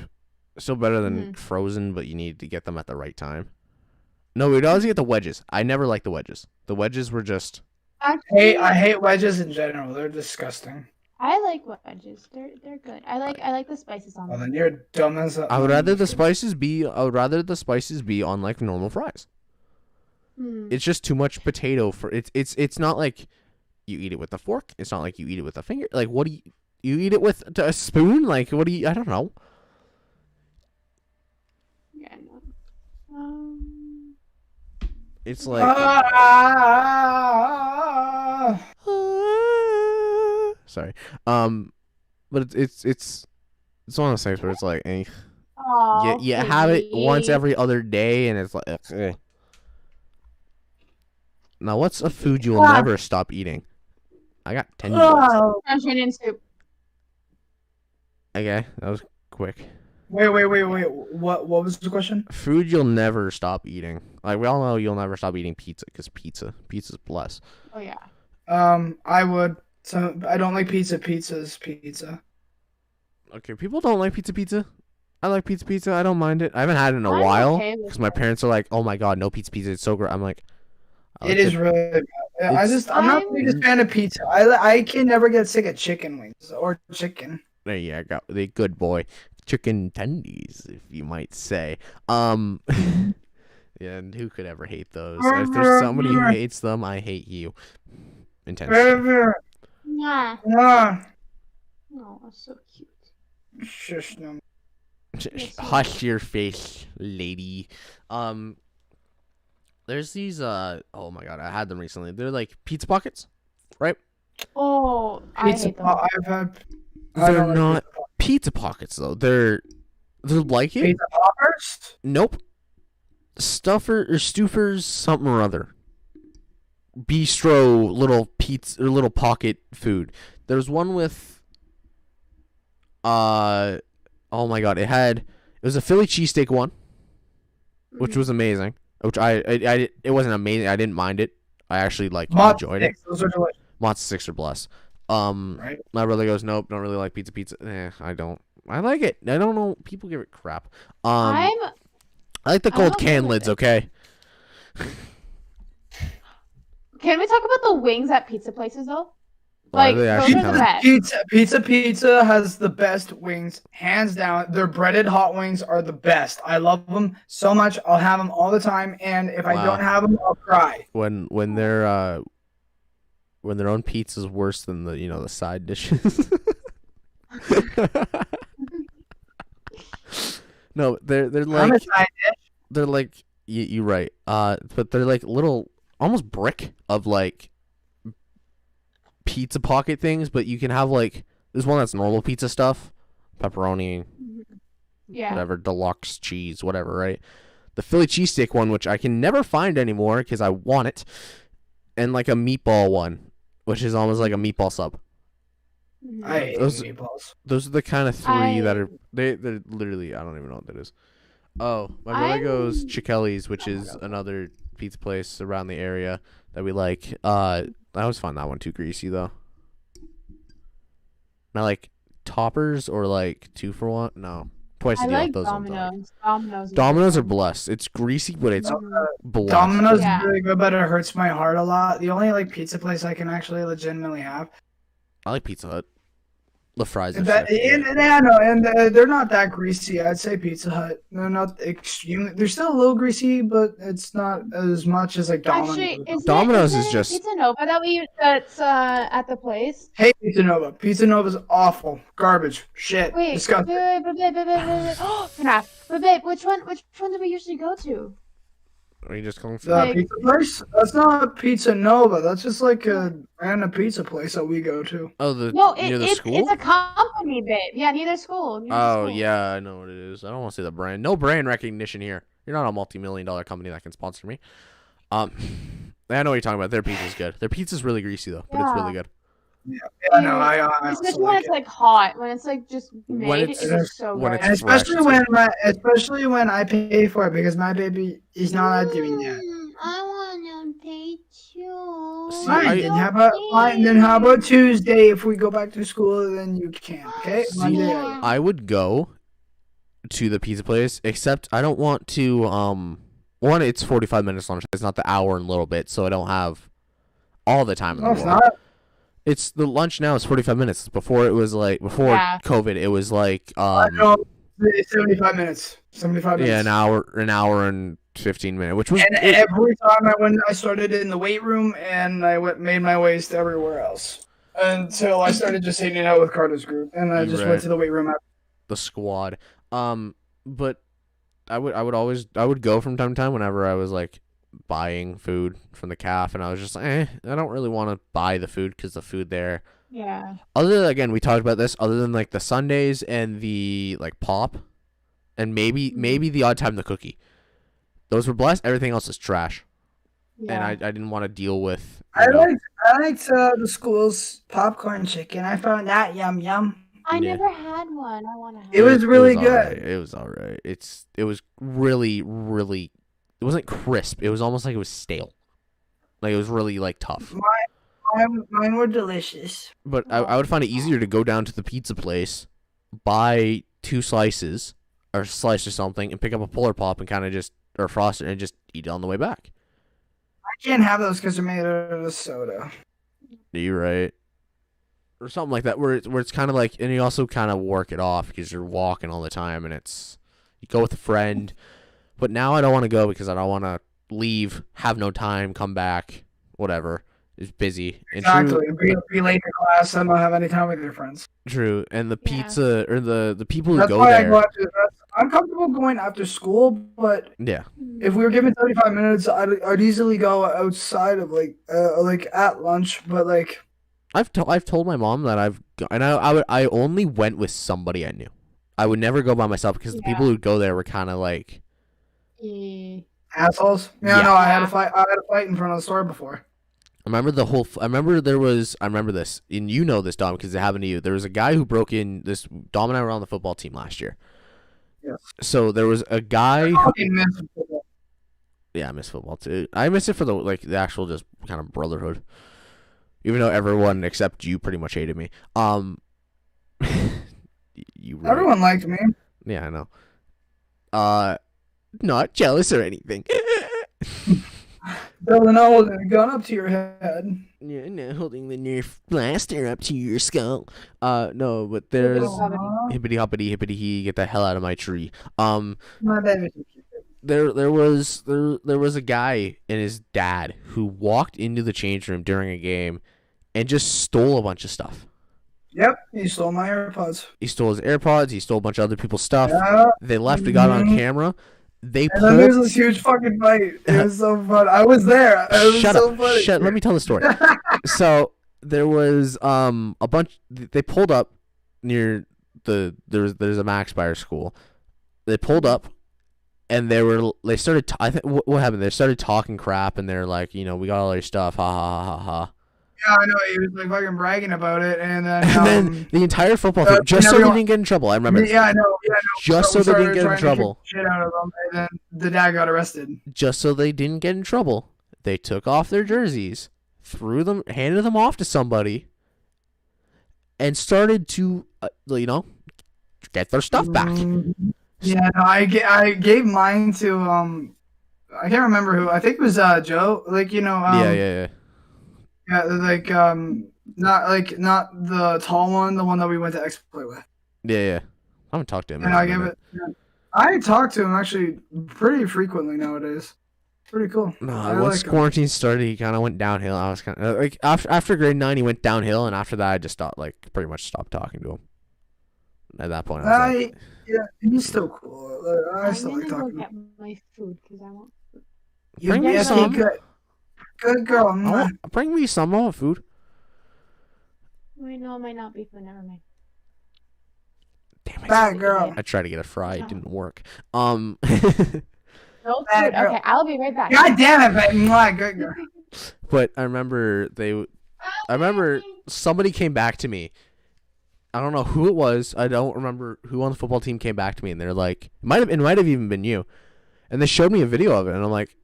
Still better than frozen, but you need to get them at the right time. No, we'd always get the wedges. I never liked the wedges. The wedges were just. I hate wedges in general. They're disgusting. I like wedges. They're good. I like the spices on them. Then you're dumb as I would rather the spices be on like normal fries. It's just too much potato for it's not like you eat it with a fork. It's not like you eat it with a finger. Like what do you eat it with a spoon? Like what do you? I don't know. Yeah, no. It's like sorry. But it's one of those things where it's like you have it once every other day and it's like Now what's a food you will never stop eating? I got 10 minutes. French onion soup. Okay, that was quick. Wait. What was the question? Food you'll never stop eating. Like we all know you'll never stop eating pizza because pizza's blessed. Oh yeah. I would. So I don't like pizza. Pizza's pizza. Okay, people don't like pizza. I like pizza. I don't mind it. I haven't had it in a I'm while okay with because my parents are like, "Oh my god, no pizza. It's so great." I'm like, I It like is it. really bad. I'm not the biggest I'm fan of pizza. I can never get sick of chicken wings or chicken. There you go. The good boy, chicken tendies, if you might say. Yeah, and who could ever hate those? If there's somebody who hates them, I hate you. Intensely. yeah. Ah, Oh, so cute. shush, no. Hush your face, lady. There's these oh my god, I had them recently. They're like pizza pockets, right? Oh, I Pizza. hate them. I've had. I They're don't like not pizza pockets though. They're like it. pizza poppers. Nope. Stuffer or stoufers, something or other. Bistro little pizza or little pocket food. There's one with oh my god, it was a Philly cheesesteak one, which was amazing. Which I it wasn't amazing. I didn't mind it. I actually enjoyed it. Those are delicious. Mott's six or bless. Right. My brother goes, nope, don't really like pizza. I don't. I like it. I don't know. People give it crap. I like the cold okay can with lids. it. Okay. Can we talk about the wings at pizza places though? Why Like are they those actually are the kinda- best. Pizza has the best wings, hands down. Their breaded hot wings are the best. I love them so much. I'll have them all the time, and if I Wow. don't have them, I'll cry. When their own pizza is worse than the side dishes. No, they're I'm like a side dish. they're like you right. But they're like little almost brick of like pizza pocket things, but you can have there's one that's normal pizza stuff, pepperoni, Yeah. whatever, deluxe cheese, whatever, right? The Philly cheesesteak one, which I can never find anymore because I want it, and like a meatball one, which is almost like a meatball sub. I hate Those- meatballs. Those are the kind of three that are they're literally I don't even know what that is. Oh, my brother goes Chikelli's, which is another pizza place around the area that we like. I always find that one too greasy though. Not like toppers or like 2 for 1. No, twice a I deal. like Those ones I like. Domino's. Domino's are blessed. It's greasy, but it's blessed. Domino's Yeah. is really good, but it hurts my heart a lot. The only pizza place I can actually legitimately have. I like Pizza Hut. The fries are That, sick. and they're not that greasy. I'd say Pizza Hut. They're not extremely. They're still a little greasy, but it's not as much as like Domino's. Actually, Domino's isn't is it just- Pizza Nova that we use that's at the place. Hey, Pizza Nova. Pizza Nova's awful. Garbage. Shit. Wait, Disgusting. wait, oh, FNAF. But babe, which one do we usually go to? Are you just calling for The Like- pizza place? That's not Pizza Nova. That's just like a random pizza place that we go to. the No, near the it's school? a company, babe. Yeah, near their school. Near the Oh school. yeah, I know what it is. I don't want to say the brand. No brand recognition here. You're not a multi-million-dollar company that can sponsor me. I know what you're talking about. Their pizza's good. Their pizza's really greasy though, but it's really good. Yeah, no, I Especially also when like it's it. like hot, when it's like just made, When it's it's- just so when good. And it's fresh, especially when I pay for it because my baby is not doing that. I want to pay too. See, Fine, I- then how about Tuesday if we go back to school? Then you can. Okay. See, Monday. I would go to the pizza place, except I don't want to. One, it's 45 minutes lunch. It's not the hour and a little bit, so I don't have all the time in No, the it's world. not. It's the lunch now is 45 minutes. Before it was before Yeah. COVID, it was No, it's 75 minutes. 75 minutes. yeah, an hour and 15 minutes, which was And every time I started in the weight room and made my ways to everywhere else until I started just hanging out with Carter's group and I just Right. went to the weight room. the squad. But I would go from time to time whenever I was buying food from the calf, and I was just I don't really want to buy the food because the food there. Yeah. Again, we talked about this. Other than the Sundays and the pop, and maybe the odd time the cookie, those were blessed. Everything else is trash, Yeah. and I didn't want to deal with. I liked the school's popcorn chicken. I found that yum. I Yeah. never had one. I want to have It was really good. alright. It was alright. It was really, really. It wasn't crisp. It was almost like it was stale. It was really tough. Mine were delicious. But I would find it easier to go down to the pizza place, buy 2 slices, or slice or something and pick up a Polar Pop and kind of just or Frosted and just eat it on the way back. I can't have those because they're made out of soda. You're right. Or something like that, where it's kind of like, and you also kind of work it off because you're walking all the time, and you go with a friend. But now I don't want to go because I don't want to leave, have no time, come back, whatever. It's busy. Exactly. Be late to class and not have any time with your friends. True. And the pizza or the people who That's go why there. I'm comfortable going after school, but Yeah. if we were given 35 minutes, I'd easily go outside of like at lunch. But like, I've told my mom that I only went with somebody I knew. I would never go by myself because the people who'd go there were kind of like assholes. Yeah, no, I had a fight in front of the store before. I remember this, and you know this, Dom, because it happened to you. There was a guy who broke in. Dom and I were on the football team last year. Yes. So there was a guy. Yeah, I miss football too. I miss it for the actual just kind of brotherhood. Even though everyone except you pretty much hated me. Everyone liked me. Yeah, I know. Not jealous or anything. Building all holding a gun up to your head. Yeah, no, holding the Nerf blaster up to your skull. No, but there's hippity hoppity hippity he, get the hell out of my tree. My baby. There was a guy and his dad who walked into the change room during a game and just stole a bunch of stuff. Yep, he stole my AirPods. He stole his AirPods. He stole a bunch of other people's stuff. Yeah. They left. It got on camera. Then there was this huge fucking fight. It was so fun. I was there. It was so funny. Let me tell the story. So there was a bunch. They pulled up near there's a Max Buyer school. They pulled up, and they started. I think what happened? They started talking crap, and they're like, we got all your stuff. Ha ha ha ha ha. Yeah, I know. He was like fucking bragging about it, and then then the entire football field, just so they didn't get in trouble. I remember. Yeah, I know. Just so they didn't get in trouble. Shit out of them, and then the dad got arrested. Just so they didn't get in trouble, they took off their jerseys, handed them off to somebody, and started to, get their stuff back. Yeah, no, I gave mine to I can't remember who. I think it was Joe. Yeah. Yeah, like not the tall one, the one that we went to exploit with. Yeah. I haven't talked to him. And I give it. I talk to him actually pretty frequently nowadays. Pretty cool. No, once quarantine started, he kind of went downhill. I was kind of like after grade 9, he went downhill, and after that, I just pretty much stopped talking to him. At that point, I was like, yeah, he's still cool. I still like talking. I'm gonna go get my food because I want food. Bring me some. Good girl. Bring me some more food. Wait, no, it might not be food. Never mind. Damn it. Bad girl. I tried to get a fry. It didn't work. No food. Okay, I'll be right back. God damn it, baby. Good girl. But I remember somebody came back to me. I don't know who it was. I don't remember who on the football team came back to me, and they're like, it might have even been you. And they showed me a video of it, and I'm like,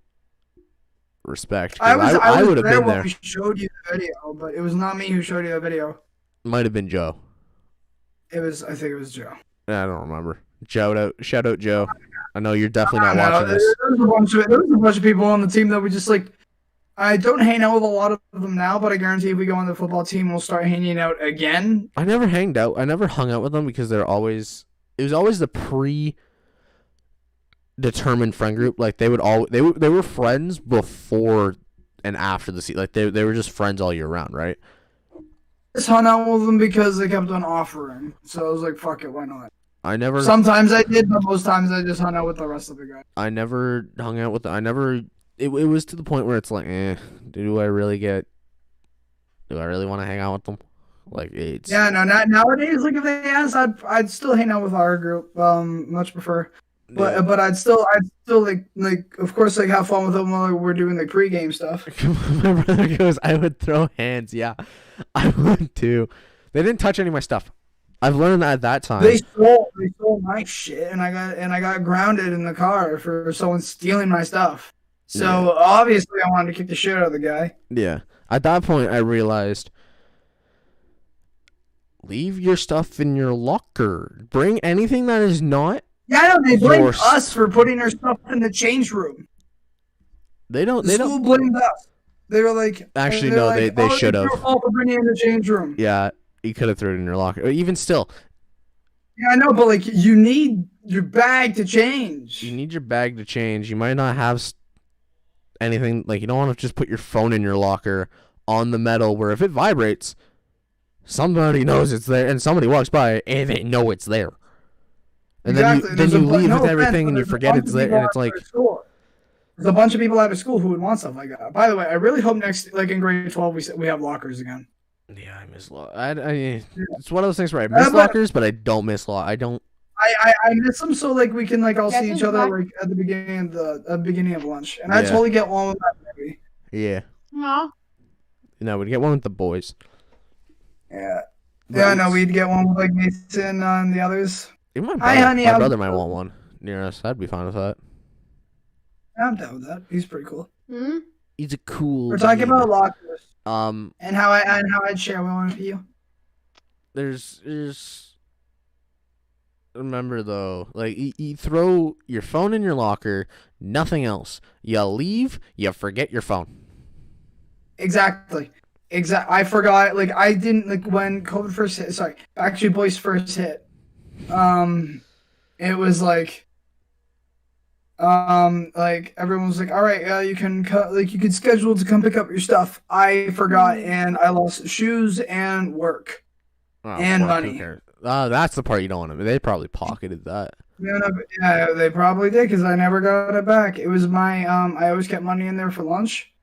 respect. I would have been there. We showed you the video, but it was not me who showed you the video. Might have been Joe. I think it was Joe. I don't remember. Shout out Joe. I know you're definitely not watching this. There was a bunch of people on the team that we just like. I don't hang out with a lot of them now, but I guarantee if we go on the football team, we'll start hanging out again. I never hung out with them because it was always the determined friend group. Like they were friends before and after the season. Like they were just friends all year round, right? I just hung out with them because they kept on offering. So I was like, fuck it, why not? Sometimes I did, but most times I just hung out with the rest of the guys. I never hung out with it was to the point where it's like, do I really want to hang out with them? Like it's not nowadays. Like if they asked, I'd still hang out with our group. Much prefer. But I'd still like of course like have fun with them while we're doing like pregame stuff. My brother goes, I would throw hands. Yeah, I would too. They didn't touch any of my stuff. I've learned that at that time. They stole my shit, and I got grounded in the car for someone stealing my stuff. So obviously I wanted to kick the shit out of the guy. Yeah. At that point I realized, leave your stuff in your locker. Bring anything that is not Yeah, no, they blamed us for putting our stuff in the change room. They don't. The school blamed us. They were like, actually, no, like, they should have. It's your fault for bringing in the change room. Yeah, you could have thrown it in your locker. Even still. Yeah, I know, but like, you need your bag to change. You need your bag to change. You might not have anything. Like, you don't want to just put your phone in your locker on the metal where if it vibrates, somebody knows it's there, and somebody walks by and they know it's there. And exactly. then you leave with everything and you forget it's there, and it's like. There's a bunch of people out of school who would want stuff like that. By the way, I really hope like in grade 12 we have lockers again. Yeah, I miss it's one of those things where I miss lockers, but I don't miss I don't. I miss them so like we can like all see each other like at the beginning of lunch, and I totally get one with that maybe. Yeah. No. No, we'd get one with the boys. Yeah. Yeah, no, we'd get one with like Mason and the others. Even my brother might want one near us. I'd be fine with that. I'm down with that. He's pretty cool. Hmm? He's a cool. We're talking about lockers. And how I'd share one with you. There's. Remember though, like you throw your phone in your locker, nothing else. You leave, you forget your phone. Exactly. I forgot. Like I didn't like when COVID first hit. Sorry, Backstreet Boys first hit. It was like everyone was like, all right, you can you could schedule to come pick up your stuff. I forgot and I lost shoes and work and money. That's the part you don't want to. They probably pocketed that. Yeah, they probably did because I never got it back. It was my I always kept money in there for lunch.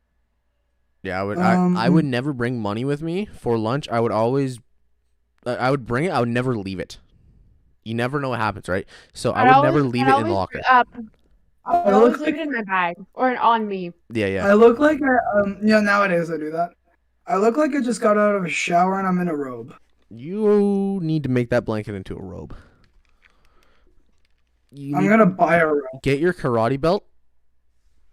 Yeah, I would never bring money with me for lunch. I would always, I would bring it. I would never leave it. You never know what happens, right? So I would never leave it in the locker. I always leave it in my bag or on me. Yeah. I look like nowadays I do that. I look like I just got out of a shower and I'm in a robe. You need to make that blanket into a robe. I'm gonna buy a robe. Get your karate belt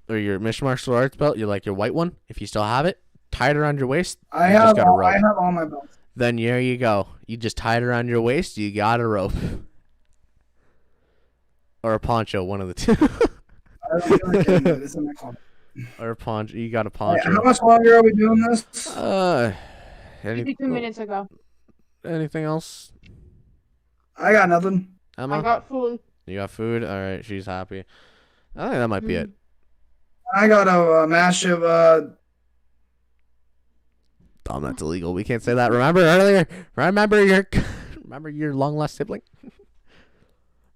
or your Mission Martial Arts belt. You like your white one, if you still have it. Tie it around your waist. I have all my belts. Then there you go. You just tie it around your waist. You got a robe. Or a poncho, one of the two. I don't feel like getting this in my closet. Or a poncho. You got a poncho. How much longer are we doing this? 52 minutes ago. Anything else? I got nothing. Emma? I got food. You got food? All right, she's happy. I think that might be it. I got a mash of Dom, that's illegal. We can't say that. Remember earlier? Remember your long lost sibling?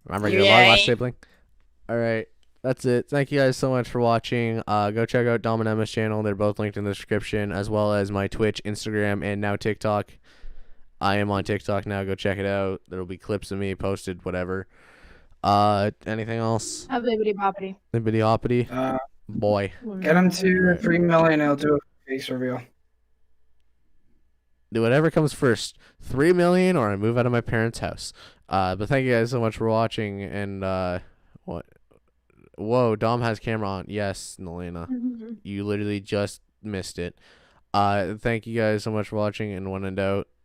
Remember your long lost sibling? All right, that's it. Thank you guys so much for watching. Go check out Dom and Emma's channel. They're both linked in the description, as well as my Twitch, Instagram, and now TikTok. I am on TikTok now. Go check it out. There'll be clips of me posted, whatever. Anything else? Have Bibbidi Boppity. Bibbidi Hoppity. Boy. Get him to 3 million. I'll do a face reveal. Do whatever comes first. 3 million or I move out of my parents' house. But thank you guys so much for watching. And what? Whoa, Dom has camera on. Yes, Nelena. You literally just missed it. Thank you guys so much for watching. And when in doubt,